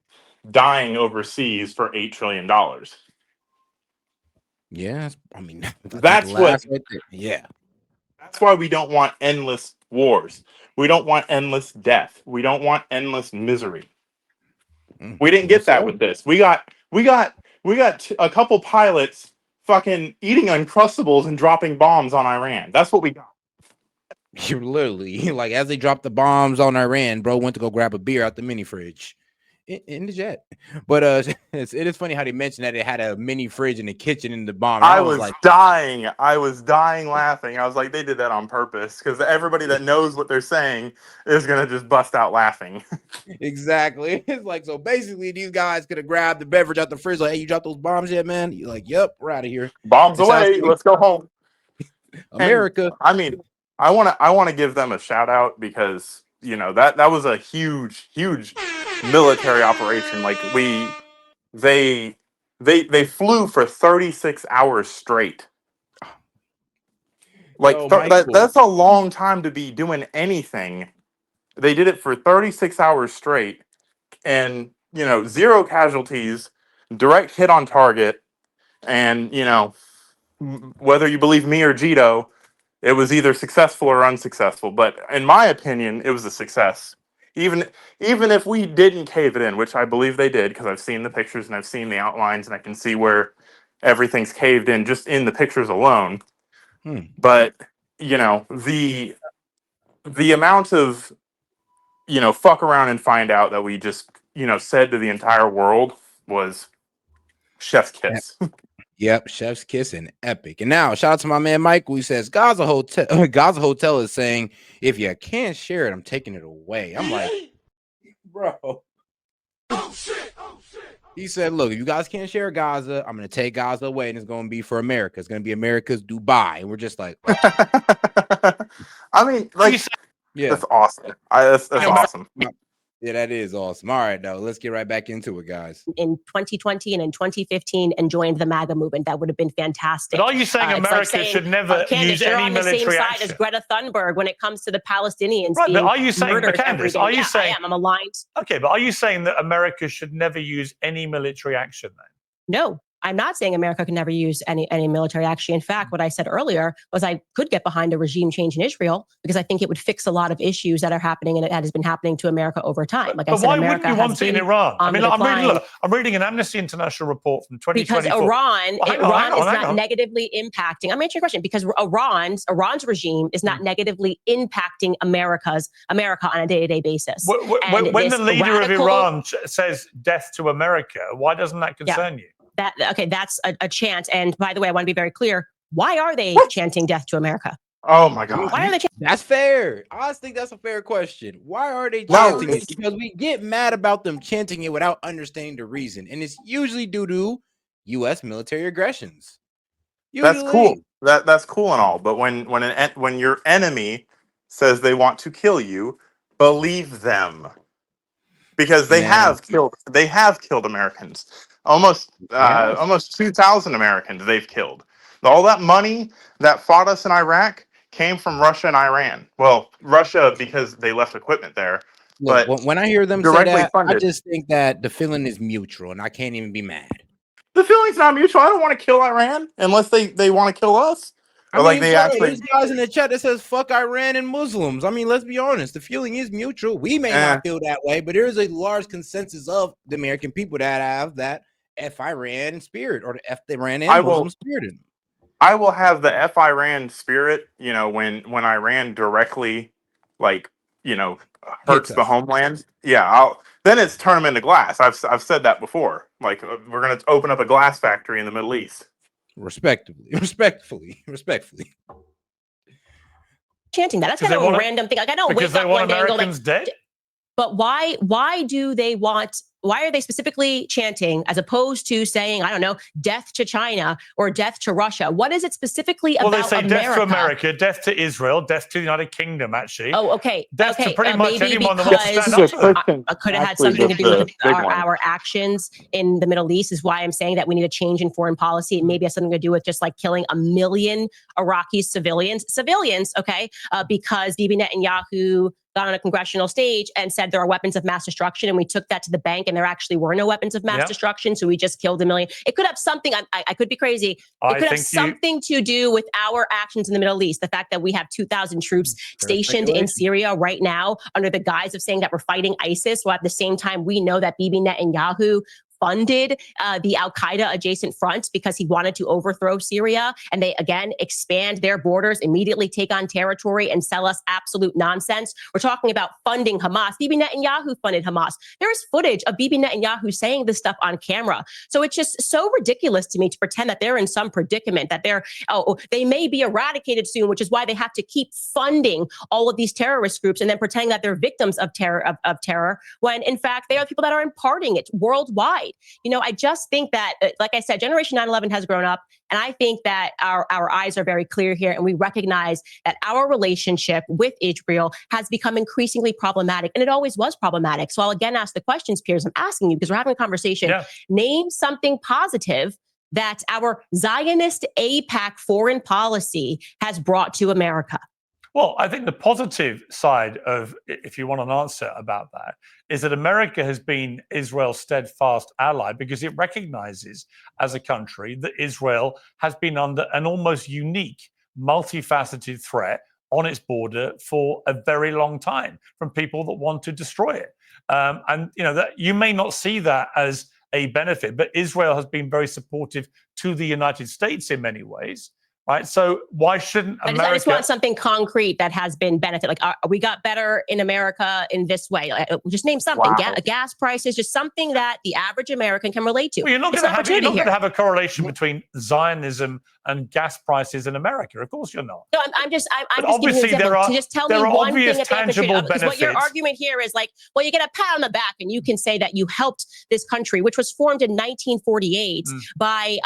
S4: dying overseas for $8 trillion?
S3: Yeah, I mean,
S4: that's what.
S3: Yeah.
S4: That's why we don't want endless wars. We don't want endless death. We don't want endless misery. We didn't get that with this. We got a couple pilots fucking eating Uncrustables and dropping bombs on Iran. That's what we got.
S3: You're literally like, as they dropped the bombs on Iran, bro went to go grab a beer out the mini fridge in the jet. But it is funny how they mentioned that it had a mini fridge in the kitchen in the bomb.
S4: I was like dying. I was dying laughing. I was like, they did that on purpose because everybody that knows what they're saying is gonna just bust out laughing.
S3: Exactly. It's like, so basically these guys could have grabbed the beverage out the fridge, like, hey, you dropped those bombs yet, man? You're like, yep, we're out of here.
S4: Bombs away. Let's go home.
S3: America.
S4: And, I mean, I want to give them a shout out because that was a huge military operation. Like they flew for 36 hours straight. Like that's a long time to be doing anything. They did it for 36 hours straight, and 0 casualties, direct hit on target, and whether you believe me or Jito, it was either successful or unsuccessful. But in my opinion, it was a success. Even if we didn't cave it in, which I believe they did, because I've seen the pictures and I've seen the outlines and I can see where everything's caved in just in the pictures alone. But the amount of fuck around and find out that we just said to the entire world was chef's kiss.
S3: Yep, chef's kiss and epic. And now, shout out to my man Michael. He says Gaza Hotel is saying, if you can't share it, I'm taking it away. I'm like, bro. Oh shit! He said, look, if you guys can't share Gaza, I'm gonna take Gaza away, and it's gonna be for America. It's gonna be America's Dubai. And we're just like,
S4: I mean, like, yeah, that's awesome. That's awesome.
S3: Yeah, that is awesome. All right, now let's get right back into it, guys.
S2: In 2020 and in 2015 and joined the MAGA movement. That would have been fantastic.
S1: But are you saying America should never use any military action? You're on the same side as
S2: Greta Thunberg when it comes to the Palestinians
S1: being
S2: but
S1: are you saying,
S2: murdered
S1: Candace,
S2: every day.
S1: are you saying,
S2: I am. I'm aligned.
S1: Okay, but are you saying that America should never use any military action then?
S2: No. I'm not saying America can never use any military action. In fact, what I said earlier was I could get behind a regime change in Israel because I think it would fix a lot of issues that are happening and it has been happening to America over time. Like I said,
S1: why
S2: America
S1: wouldn't you want it in Iran? I mean, I'm reading an Amnesty International report from 2024.
S2: Because Iran is not negatively impacting. I'm answering your question because Iran's regime is not negatively impacting America on a day-to-day basis.
S1: When the leader of Iran says death to America, why doesn't that concern you?
S2: That's a chant. And by the way, I want to be very clear. Why are they chanting death to America?
S4: Oh my God.
S2: Why are they
S3: That's fair. I think that's a fair question. Why are they chanting it? Because we get mad about them chanting it without understanding the reason. And it's usually due to U.S. military aggressions.
S4: That's cool. That's cool and all. But when your enemy says they want to kill you, believe them. Because they have killed Americans. Almost 2,000 Americans they've killed. All that money that fought us in Iraq came from Russia and Iran. Well, Russia because they left equipment there.
S3: Look,
S4: but
S3: when I hear them say that, I just think that the feeling is mutual, and I can't even be mad.
S4: The feeling's not mutual. I don't want to kill Iran unless they want to kill us.
S3: I mean, there's guys in the chat that says fuck Iran and Muslims. I mean, let's be honest. The feeling is mutual. We may not feel that way, but there is a large consensus of the American people that have that F Iran spirit or the F Iran and Muslim spirit.
S4: I will have the F Iran spirit, when Iran directly, hurts the homeland. Yeah, then it's turn them into glass. I've said that before. Like we're gonna open up a glass factory in the Middle East.
S3: Respectfully.
S2: Chanting that. That's kind of a random thing. Like I don't wake up one day and go like,
S1: dead?
S2: But why are they specifically chanting as opposed to saying, I don't know, death to China or death to Russia? What is it specifically about America?
S1: Well, they say death to America, death to Israel, death to the United Kingdom, actually.
S2: Oh, okay.
S1: Death to pretty much anyone that wants to stand up to
S2: could have had something to do with our actions in the Middle East is why I'm saying that we need a change in foreign policy. And maybe it has something to do with just like killing 1 million Iraqi civilians, okay, because Bibi Netanyahu got on a congressional stage and said there are weapons of mass destruction, and we took that to the bank and there actually were no weapons of mass destruction, so we just killed 1 million. It could have something, I could be crazy, it could have something to do with our actions in the Middle East. The fact that we have 2,000 troops stationed in Syria right now under the guise of saying that we're fighting ISIS, while at the same time we know that Bibi Netanyahu funded the Al-Qaeda adjacent fronts because he wanted to overthrow Syria, and they again expand their borders, immediately take on territory and sell us absolute nonsense. We're talking about funding Hamas. Bibi Netanyahu funded Hamas. There is footage of Bibi Netanyahu saying this stuff on camera. So it's just so ridiculous to me to pretend that they're in some predicament, that they may be eradicated soon, which is why they have to keep funding all of these terrorist groups and then pretending that they're victims of terror, when in fact they are people that are imparting it worldwide. You know, I just think that, like I said, Generation 9/11 has grown up, and I think that our eyes are very clear here, and we recognize that our relationship with Israel has become increasingly problematic, and it always was problematic. So I'll again ask the questions, Piers. I'm asking you because we're having a conversation.
S1: Yeah.
S2: Name something positive that our Zionist AIPAC foreign policy has brought to America.
S1: Well, I think the positive side of, if you want an answer about that, is that America has been Israel's steadfast ally because it recognizes as a country that Israel has been under an almost unique, multifaceted threat on its border for a very long time from people that want to destroy it. And you know that you may not see that as a benefit, but Israel has been very supportive to the United States in many ways. Right. So why shouldn't America?
S2: I just want something concrete that has been benefit. Like, we got better in America in this way. Just name something.
S4: Wow.
S2: Gas prices, just something that the average American can relate to.
S1: Well, you're not going to have a correlation between Zionism and gas prices in America. Of course, you're not.
S2: No, I'm just
S1: obviously
S2: giving you an example. Just tell me one thing that
S1: tangible benefits.
S2: Because what your argument here is like, well, you get a pat on the back and you can say that you helped this country, which was formed in 1948 by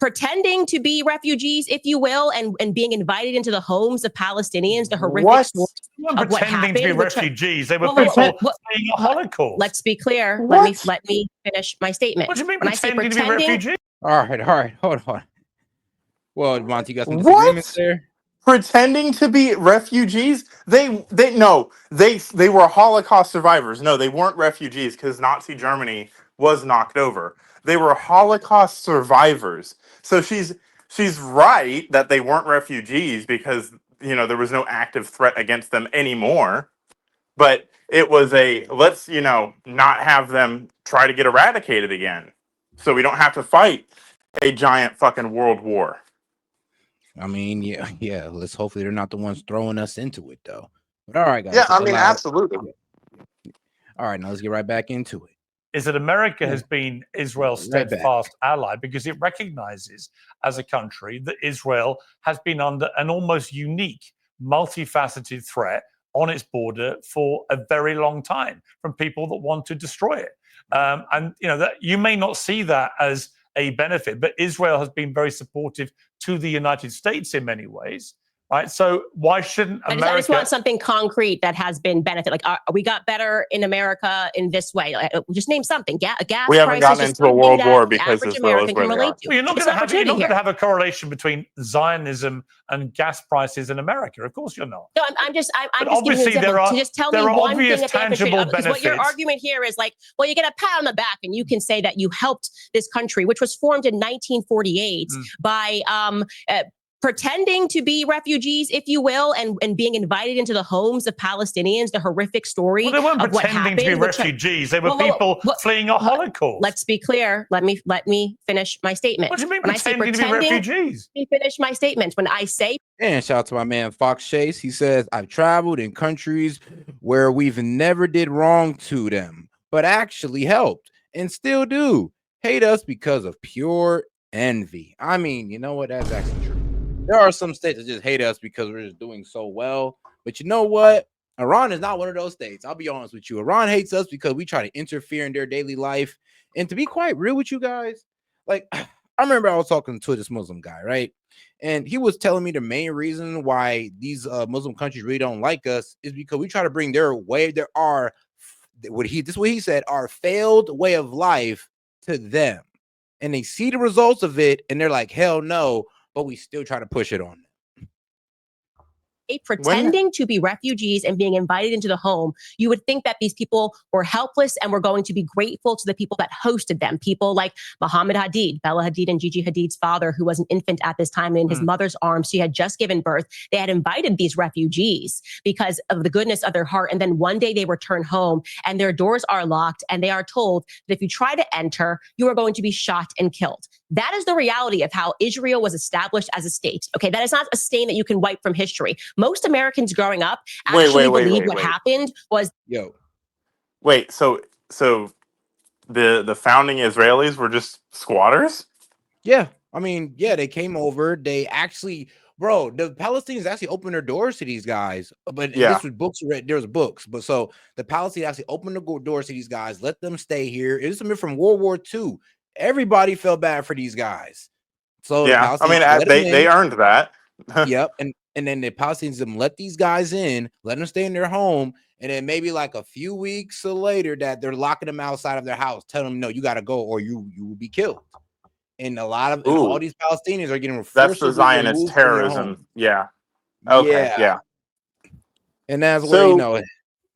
S2: pretending to be refugees, if you will, and being invited into the homes of Palestinians, the horrific stories of what happened.
S1: Pretending to be refugees. They were people fleeing a Holocaust.
S2: Let's be clear.
S4: What?
S2: Let me finish my statement.
S1: What do you mean pretending to be refugees?
S3: All right, hold on. Well, Monty, you got some disagreements there?
S4: Pretending to be refugees? They were Holocaust survivors. No, they weren't refugees because Nazi Germany was knocked over. They were Holocaust survivors. So she's right that they weren't refugees because, you know, there was no active threat against them anymore. But it was let's, you know, not have them try to get eradicated again. So we don't have to fight a giant fucking world war.
S3: I mean, yeah. Let's hopefully they're not the ones throwing us into it, though. But all right, guys.
S4: Yeah, I mean, absolutely.
S3: All right, now let's get right back into it.
S1: Is that America has been Israel's steadfast ally because it recognizes as a country that Israel has been under an almost unique, multifaceted threat on its border for a very long time from people that want to destroy it. And you know that you may not see that as a benefit, but Israel has been very supportive to the United States in many ways. Right. So why shouldn't America?
S2: I just want something concrete that has been benefit. Like, we got better in America in this way. Just name something. Gas
S4: we haven't
S2: prices,
S4: gotten into a world war because Israel is where they are.
S1: Well, you're not going to have a correlation between Zionism and gas prices in America. Of course, you're not.
S2: No, I'm just
S1: obviously
S2: giving you an example. Just tell me one thing that
S1: tangible benefits.
S2: Because what your argument here is like, well, you get a pat on the back and you can say that you helped this country, which was formed in 1948 by pretending to be refugees, if you will, and being invited into the homes of Palestinians, the horrific story
S1: they weren't
S2: of what happened.
S1: Pretending to be refugees. They were people fleeing a Holocaust.
S2: Let's be clear. Let me finish my statement.
S1: What do you mean pretending to be refugees?
S2: Let me finish my statement. When I say...
S3: And shout out to my man Fox Chase. He says, I've traveled in countries where we've never did wrong to them, but actually helped and still do. Hate us because of pure envy. I mean, you know what? That's actually true. There are some states that just hate us because we're just doing so well. But you know what? Iran is not one of those states. I'll be honest with you. Iran hates us because we try to interfere in their daily life. And to be quite real with you guys, like, I remember I was talking to this Muslim guy, right? And he was telling me the main reason why these Muslim countries really don't like us is because we try to bring their way, this is what he said, our failed way of life to them. And they see the results of it and they're like, hell no. But we still try to push it on them.
S2: pretending to be refugees and being invited into the home, you would think that these people were helpless and were going to be grateful to the people that hosted them. People like Muhammad Hadid, Bella Hadid and Gigi Hadid's father, who was an infant at this time in his mother's arms. She had just given birth. They had invited these refugees because of the goodness of their heart. And then one day they return home and their doors are locked and they are told that if you try to enter, you are going to be shot and killed. That is the reality of how Israel was established as a state. Okay, that is not a stain that you can wipe from history. Most Americans growing up actually believed what happened was
S4: Wait, so the founding Israelis were just squatters?
S3: Yeah, I mean, yeah, they came over. They actually, bro, the Palestinians actually opened their doors to these guys. But this was books read. There was books, but so the Palestinians actually opened the doors to these guys, let them stay here. It was something from World War II. Everybody felt bad for these guys. So
S4: yeah, I mean, they earned that.
S3: Yep, and then the Palestinians let these guys in, let them stay in their home, and then maybe like a few weeks later that they're locking them outside of their house, telling them, no, you got to go or you will be killed. And all these Palestinians are getting
S4: that's the
S3: forcibly
S4: Zionist
S3: removed from their home.
S4: terrorism. Yeah. Okay. Yeah.
S3: And that's where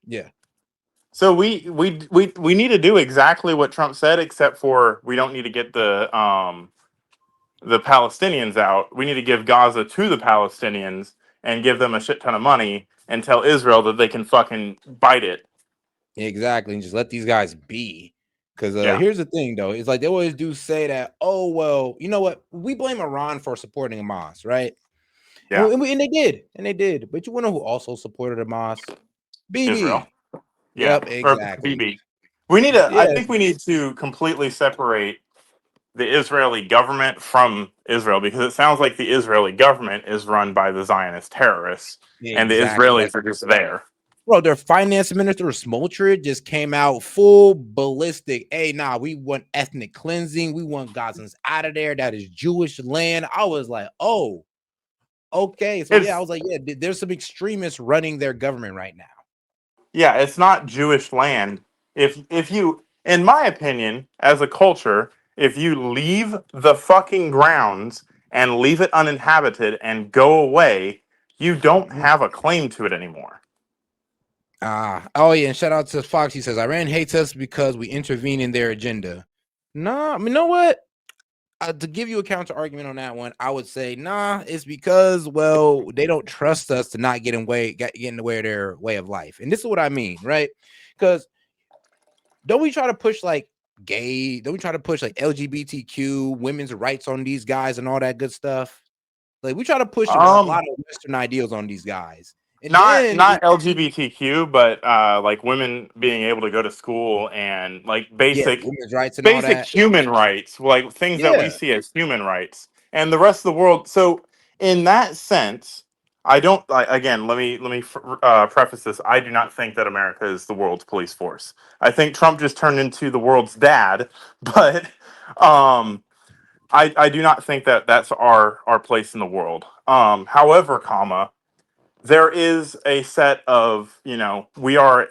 S3: yeah.
S4: So we need to do exactly what Trump said, except for we don't need to get the Palestinians out. We need to give Gaza to the Palestinians and give them a shit ton of money and tell Israel that they can fucking bite it.
S3: Exactly, and just let these guys be. Because here's the thing, though. It's like they always do say that, oh, well, you know what? We blame Iran for supporting Hamas, right?
S4: Yeah.
S3: And they did. But you want to know who also supported Hamas? Bibi.
S4: Israel. Yeah.
S3: Yep, exactly.
S4: Bibi. We need to, I think we need to completely separate the Israeli government from Israel, because it sounds like the Israeli government is run by the Zionist terrorists and the Israelis are just there.
S3: Bro, their finance minister, Smotrich, just came out full ballistic. Hey, nah, we want ethnic cleansing. We want Gazans out of there. That is Jewish land. I was like, oh, okay. So, I was like, yeah, there's some extremists running their government right now.
S4: Yeah, it's not Jewish land. If you, in my opinion, as a culture, if you leave the fucking grounds and leave it uninhabited and go away, you don't have a claim to it anymore.
S3: Oh yeah, and shout out to Fox. He says Iran hates us because we intervene in their agenda. Nah, I mean, you know what? To give you a counter argument on that one, I would say nah. It's because they don't trust us to not get in the way of their way of life, and this is what I mean, right? Because don't we try to push like gay? Don't we try to push like LGBTQ, women's rights on these guys and all that good stuff? Like we try to push a lot of Western ideals on these guys. And
S4: not LGBTQ, but like women being able to go to school and like basic
S3: women's rights and all that.
S4: Human rights, like things that we see as human rights, and the rest of the world. So in that sense, I don't. Again, let me preface this. I do not think that America is the world's police force. I think Trump just turned into the world's dad, but I do not think that that's our place in the world. However, there is a set of, we are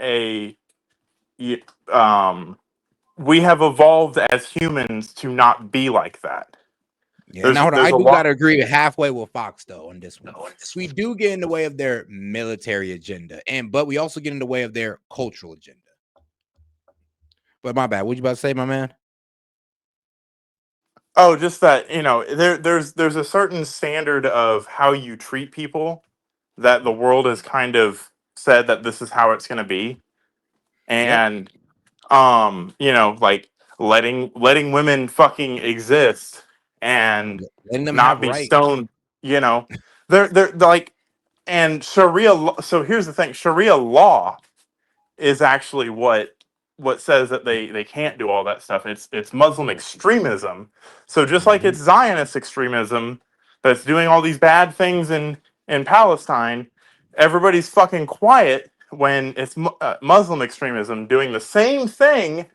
S4: we have evolved as humans to not be like that.
S3: Yeah, now I do gotta agree halfway with Fox though on this one. We do get in the way of their military agenda, but we also get in the way of their cultural agenda. But my bad. What you about to say, my man?
S4: Oh, just that, there's a certain standard of how you treat people that the world has kind of said that this is how it's going to be. And like letting women fucking exist and not be stoned, they're like, and Sharia. So here's the thing: Sharia law is actually what says that they can't do all that stuff. It's Muslim extremism. So just like it's Zionist extremism that's doing all these bad things in Palestine, everybody's fucking quiet when it's Muslim extremism doing the same thing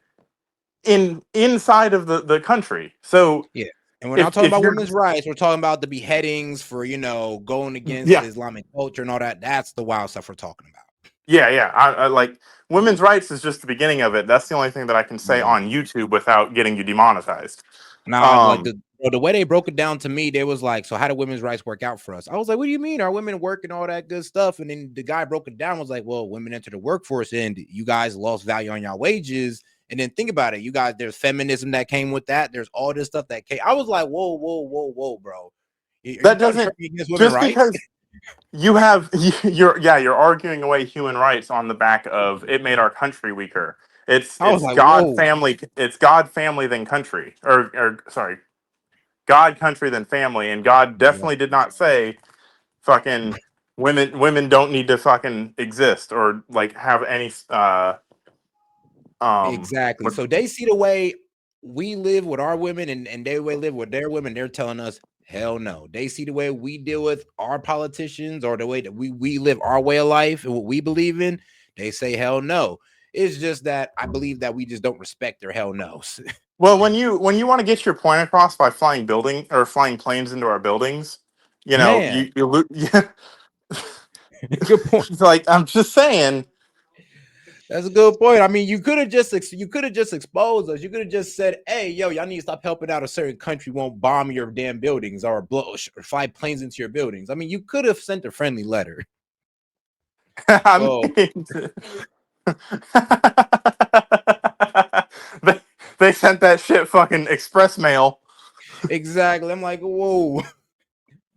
S4: inside of the country. So
S3: yeah, and we're not talking about women's rights. We're talking about the beheadings for going against Islamic culture and all that. That's the wild stuff we're talking about.
S4: Yeah. I like women's rights is just the beginning of it. That's the only thing that I can say on YouTube without getting you demonetized.
S3: Nah, like the way they broke it down to me, they was like, so how do women's rights work out for us? I was like, what do you mean? Are women working all that good stuff? And then the guy broke it down, was like, well, women enter the workforce and you guys lost value on your wages. And then think about it, you guys, there's feminism that came with that. There's all this stuff that came. I was like, whoa, bro.
S4: That doesn't just because you're arguing away human rights on the back of it made our country weaker. It's like, God, family. It's God, family, then country, or sorry, God, country, then family. And God definitely did not say, fucking women don't need to fucking exist or like have any.
S3: Exactly. So they see the way we live with our women and they way live with their women. They're telling us, hell no. They see the way we deal with our politicians or the way that we live our way of life and what we believe in. They say hell no. It's just that I believe that we just don't respect their hell no's.
S4: Well, when you want to get your point across by flying planes into our buildings, you know, yeah.
S3: Good point.
S4: Like, I'm just saying.
S3: That's a good point. I mean, you could have just exposed us. You could have just said, "Hey, yo, y'all need to stop helping out a certain country won't bomb your damn buildings or fly planes into your buildings." I mean, you could have sent a friendly letter.
S4: They sent that shit fucking express mail.
S3: Exactly. I'm like, whoa.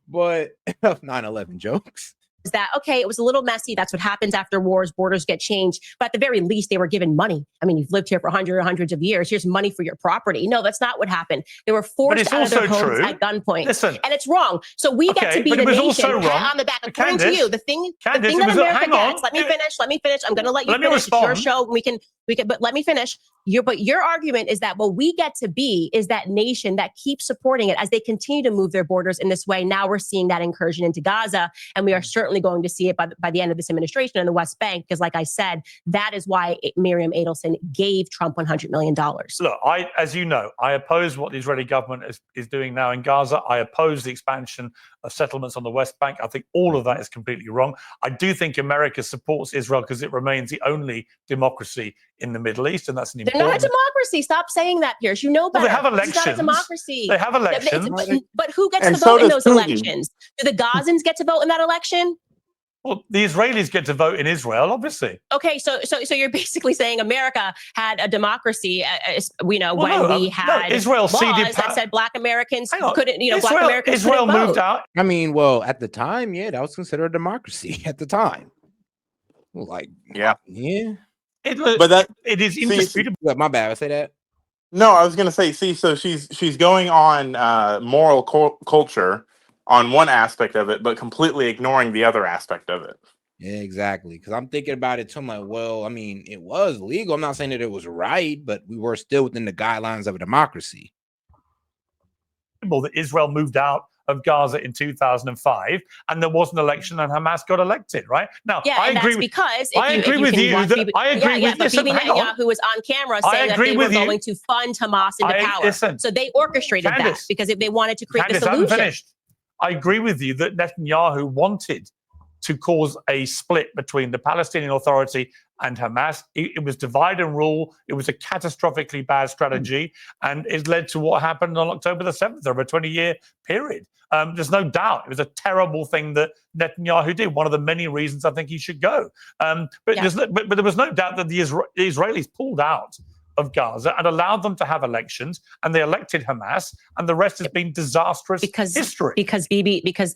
S3: But 9/11 jokes.
S2: Is that okay? It was a little messy. That's what happens after wars. Borders get changed. But at the very least, they were given money. I mean, you've lived here for hundreds of years. Here's money for your property. No, that's not what happened. They were forced out of their homes at gunpoint.
S1: Listen,
S2: and it's wrong. So we get to be the nation pat on the back. According to you, the thing that America gets. Let me finish. I'm going to let you finish. It's your show. We can. But let me finish. Your argument is that what we get to be is that nation that keeps supporting it as they continue to move their borders in this way. Now we're seeing that incursion into Gaza, and we are certainly going to see it by the end of this administration in the West Bank. Because, like I said, that is why Miriam Adelson gave Trump $100 million.
S1: Look, as you know, I oppose what the Israeli government is doing now in Gaza. I oppose the expansion of settlements on the West Bank. I think all of that is completely wrong. I do think America supports Israel because it remains the only democracy in the Middle East, and that's an important.
S2: They're not a democracy. Stop saying that, Piers. You know better.
S1: Well, they have elections.
S2: It's not a democracy.
S1: They have elections.
S2: But who gets to vote in those elections? Do the Gazans get to vote in that election?
S1: Well, the Israelis get to vote in Israel, obviously.
S2: Okay, so you're basically saying America had a democracy, we had
S1: Israel
S2: laws that said Black Americans couldn't, Black Americans
S1: Israel
S2: couldn't
S1: moved out.
S3: I mean, well, at the time, yeah, that was considered a democracy at the time. Like,
S4: yeah.
S1: It is indisputable.
S3: My bad. I say that.
S4: No, I was gonna say, so she's going on moral culture on one aspect of it, but completely ignoring the other aspect of it.
S3: Yeah, exactly. Because I'm thinking about it too. I'm like, well, I mean, it was legal. I'm not saying that it was right, but we were still within the guidelines of a democracy.
S1: That Israel moved out of Gaza in 2005, and there was an election, and Hamas got elected. Right now,
S2: I agree with you.
S1: I agree with you.
S2: Bibi Netanyahu was on camera saying that they were going to fund Hamas into power. So they orchestrated that because if they wanted to create the solution.
S1: I agree with you that Netanyahu wanted to cause a split between the Palestinian Authority and Hamas. It was divide and rule. It was a catastrophically bad strategy, and it led to what happened on October the 7th over a 20-year period. There's no doubt it was a terrible thing that Netanyahu did. One of the many reasons I think he should go. But there was no doubt that the Israelis pulled out of Gaza and allowed them to have elections, and they elected Hamas, and the rest has been disastrous history.
S2: Because the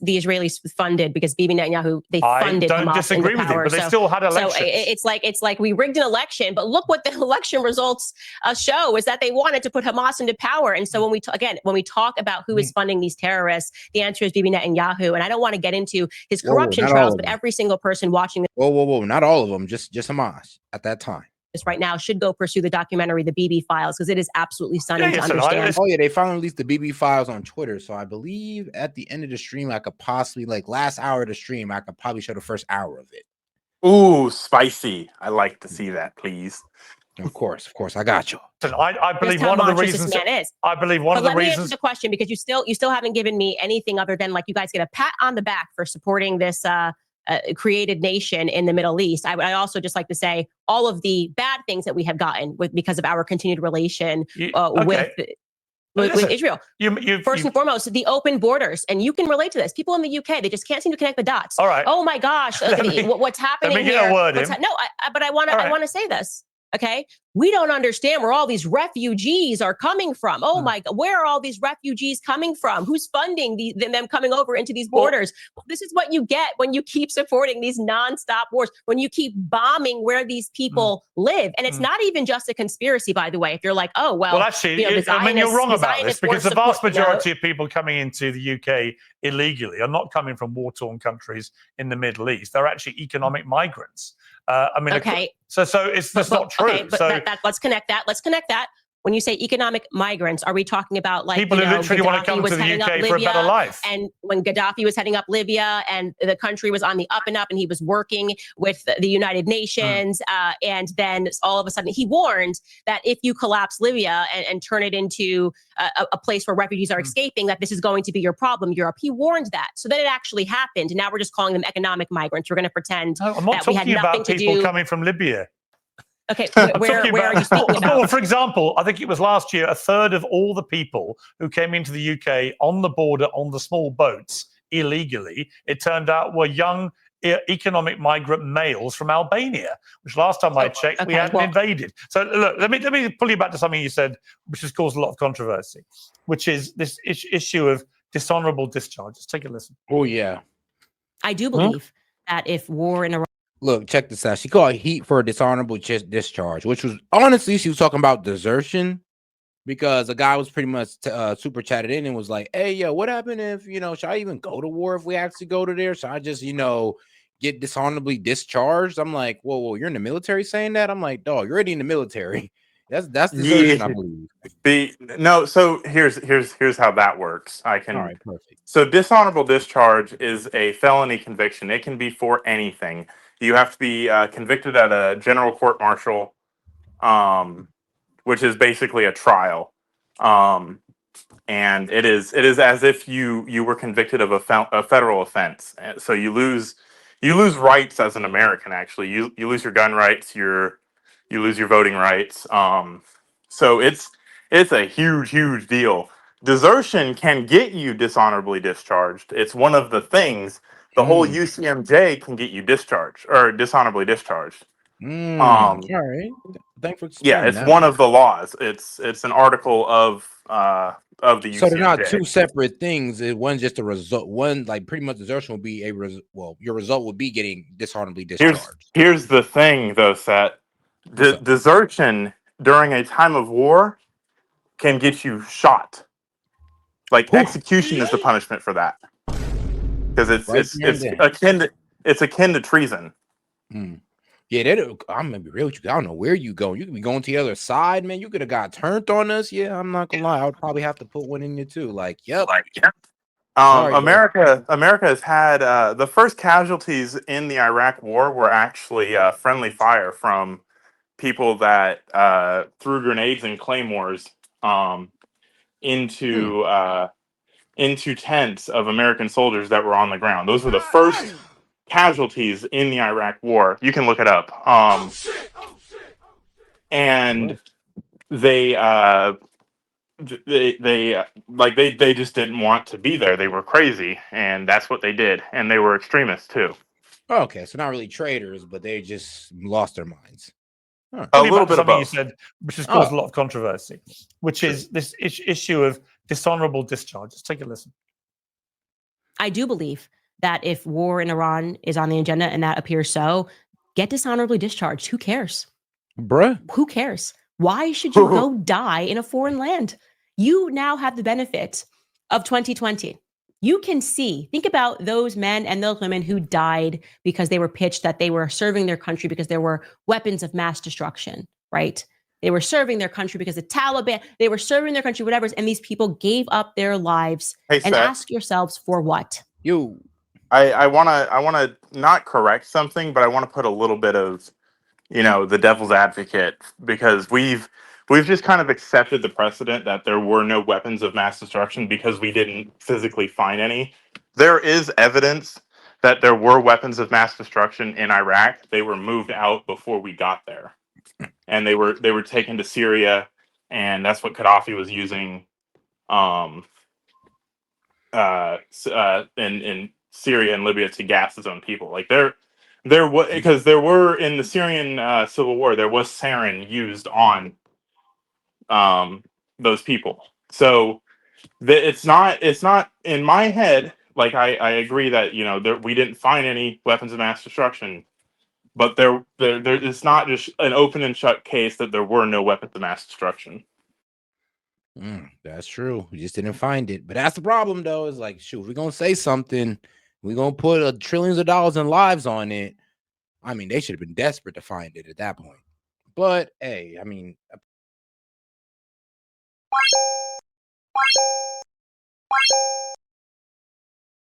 S2: Israelis funded, because Bibi Netanyahu, they funded Hamas. I don't
S1: disagree with you, but they still had elections.
S2: So it's like we rigged an election, but look what the election results show is that they wanted to put Hamas into power. And so when we talk about who is funding these terrorists, the answer is Bibi Netanyahu. And I don't want to get into his corruption trials, but every single person watching this.
S3: Whoa, not all of them, just Hamas at that time.
S2: Right now should go pursue the documentary, The Bibi Files, because it is absolutely stunning to understand.
S3: They finally released the Bibi Files on Twitter. So I believe at the end of the stream, I could possibly, last hour of the stream, I could probably show the first hour of it.
S4: Ooh, spicy. I like to see that, please.
S3: Of course, I got you.
S1: I believe one of the reasons. I believe one of the reasons. Let me answer
S2: the question, because you still haven't given me anything other than you guys get a pat on the back for supporting this created nation in the Middle East. I also just like to say all of the bad things that we have gotten because of our continued relation with. with Israel. First and
S1: foremost,
S2: foremost, the open borders, and you can relate to this. People in the UK, they just can't seem to connect the dots.
S1: All right.
S2: Oh my gosh, what's happening here? But I want to say this. Okay, we don't understand where all these refugees are coming from. Oh my God, where are all these refugees coming from? Who's funding them coming over into these borders? This is what you get when you keep supporting these nonstop wars, when you keep bombing where these people live. And it's not even just a conspiracy, by the way. If you're like, oh, well
S1: actually, you're wrong about this, because the vast majority of people coming into the UK illegally are not coming from war-torn countries in the Middle East. They're actually economic migrants.
S2: Okay.
S1: So that's not true.
S2: Okay, but let's connect that. Let's connect that. When you say economic migrants, are we talking about like
S1: people who literally want to come to the UK for a better life?
S2: And when Gaddafi was heading up Libya and the country was on the up and up, and he was working with the United Nations, and then all of a sudden he warned that if you collapse Libya and turn it into a place where refugees are escaping, that this is going to be your problem, Europe. He warned that. So then it actually happened. And now we're just calling them economic migrants. We're going to pretend that we had nothing to do.
S1: People coming from Libya.
S2: Okay, where are you speaking about?
S1: Well, for example, I think it was last year, a third of all the people who came into the UK on the border on the small boats illegally, it turned out were young economic migrant males from Albania, which last time I checked, we hadn't invaded. So look, let me pull you back to something you said, which has caused a lot of controversy, which is this issue of dishonorable discharge. Let's take a listen.
S3: Oh, yeah.
S2: I do believe that if war in Iran...
S3: Look, check this out. She called heat for a dishonorable discharge, which was honestly, she was talking about desertion, because a guy was pretty much super chatted in and was like, hey, yo, what happened if, should I even go to war if we actually go to there? Should I just, get dishonorably discharged? I'm like, whoa, you're in the military saying that? I'm like, dog, you're already in the military. That's desertion, I believe.
S4: So here's how that works.
S3: All right, perfect.
S4: So dishonorable discharge is a felony conviction. It can be for anything. You have to be convicted at a general court martial, which is basically a trial, and it is as if you were convicted of a federal offense. So you lose rights as an American. Actually, you lose your gun rights, you lose your voting rights. So it's a huge deal. Desertion can get you dishonorably discharged. It's one of the things. The whole UCMJ can get you discharged or dishonorably discharged.
S3: All right. Thanks for explaining.
S4: Yeah, it's one of the laws. It's an article of the UCMJ.
S3: So they're not two separate things. One's just a result. One, like, pretty much desertion will be your result would be getting dishonorably discharged.
S4: Here's the thing, though, Seth. Desertion during a time of war can get you shot. Like, execution is the punishment for that. Because it's akin to treason.
S3: Yeah, I'm gonna be real with you. I don't know where you go. You could be going to the other side, man. You could have got turned on us. Yeah, I'm not gonna lie. I would probably have to put one in you too. Like, yep.
S4: America has had the first casualties in the Iraq War were actually friendly fire from people that threw grenades and claymores into tents of American soldiers that were on the ground. Those were the first casualties in the Iraq War. You can look it up. And they just didn't want to be there. They were crazy, and that's what they did. And they were extremists too.
S3: Okay, so not really traitors, but they just lost their minds.
S1: A little bit of both. You said, which has caused a lot of controversy, which is this issue of dishonorable discharge. Let's take a listen.
S2: I do believe that if war in Iran is on the agenda, and that appears so, get dishonorably discharged. Who cares?
S3: Bruh.
S2: Who cares? Why should you go die in a foreign land? You now have the benefit of 2020. You can think about those men and those women who died because they were pitched that they were serving their country because there were weapons of mass destruction, right? They were serving their country because the Taliban, they were serving their country, whatever. And these people gave up their lives. And ask yourselves, for what?
S4: I want to not correct something, but I want to put a little bit of, the devil's advocate, because we've just kind of accepted the precedent that there were no weapons of mass destruction because we didn't physically find any. There is evidence that there were weapons of mass destruction in Iraq. They were moved out before we got there, and they were taken to Syria, and that's what Gaddafi was using in Syria and Libya to gas its own people. Like there was, because there were in the Syrian civil war, there was sarin used on those people. So it's not in my head. Like I agree that we didn't find any weapons of mass destruction, but there it's not just an open and shut case that there were no weapons of mass destruction.
S3: That's true. We just didn't find it. But that's the problem, though. Is like, shoot, if we're gonna say something, we're gonna put trillions of dollars and lives on it. I mean, they should have been desperate to find it at that point. But hey, I mean,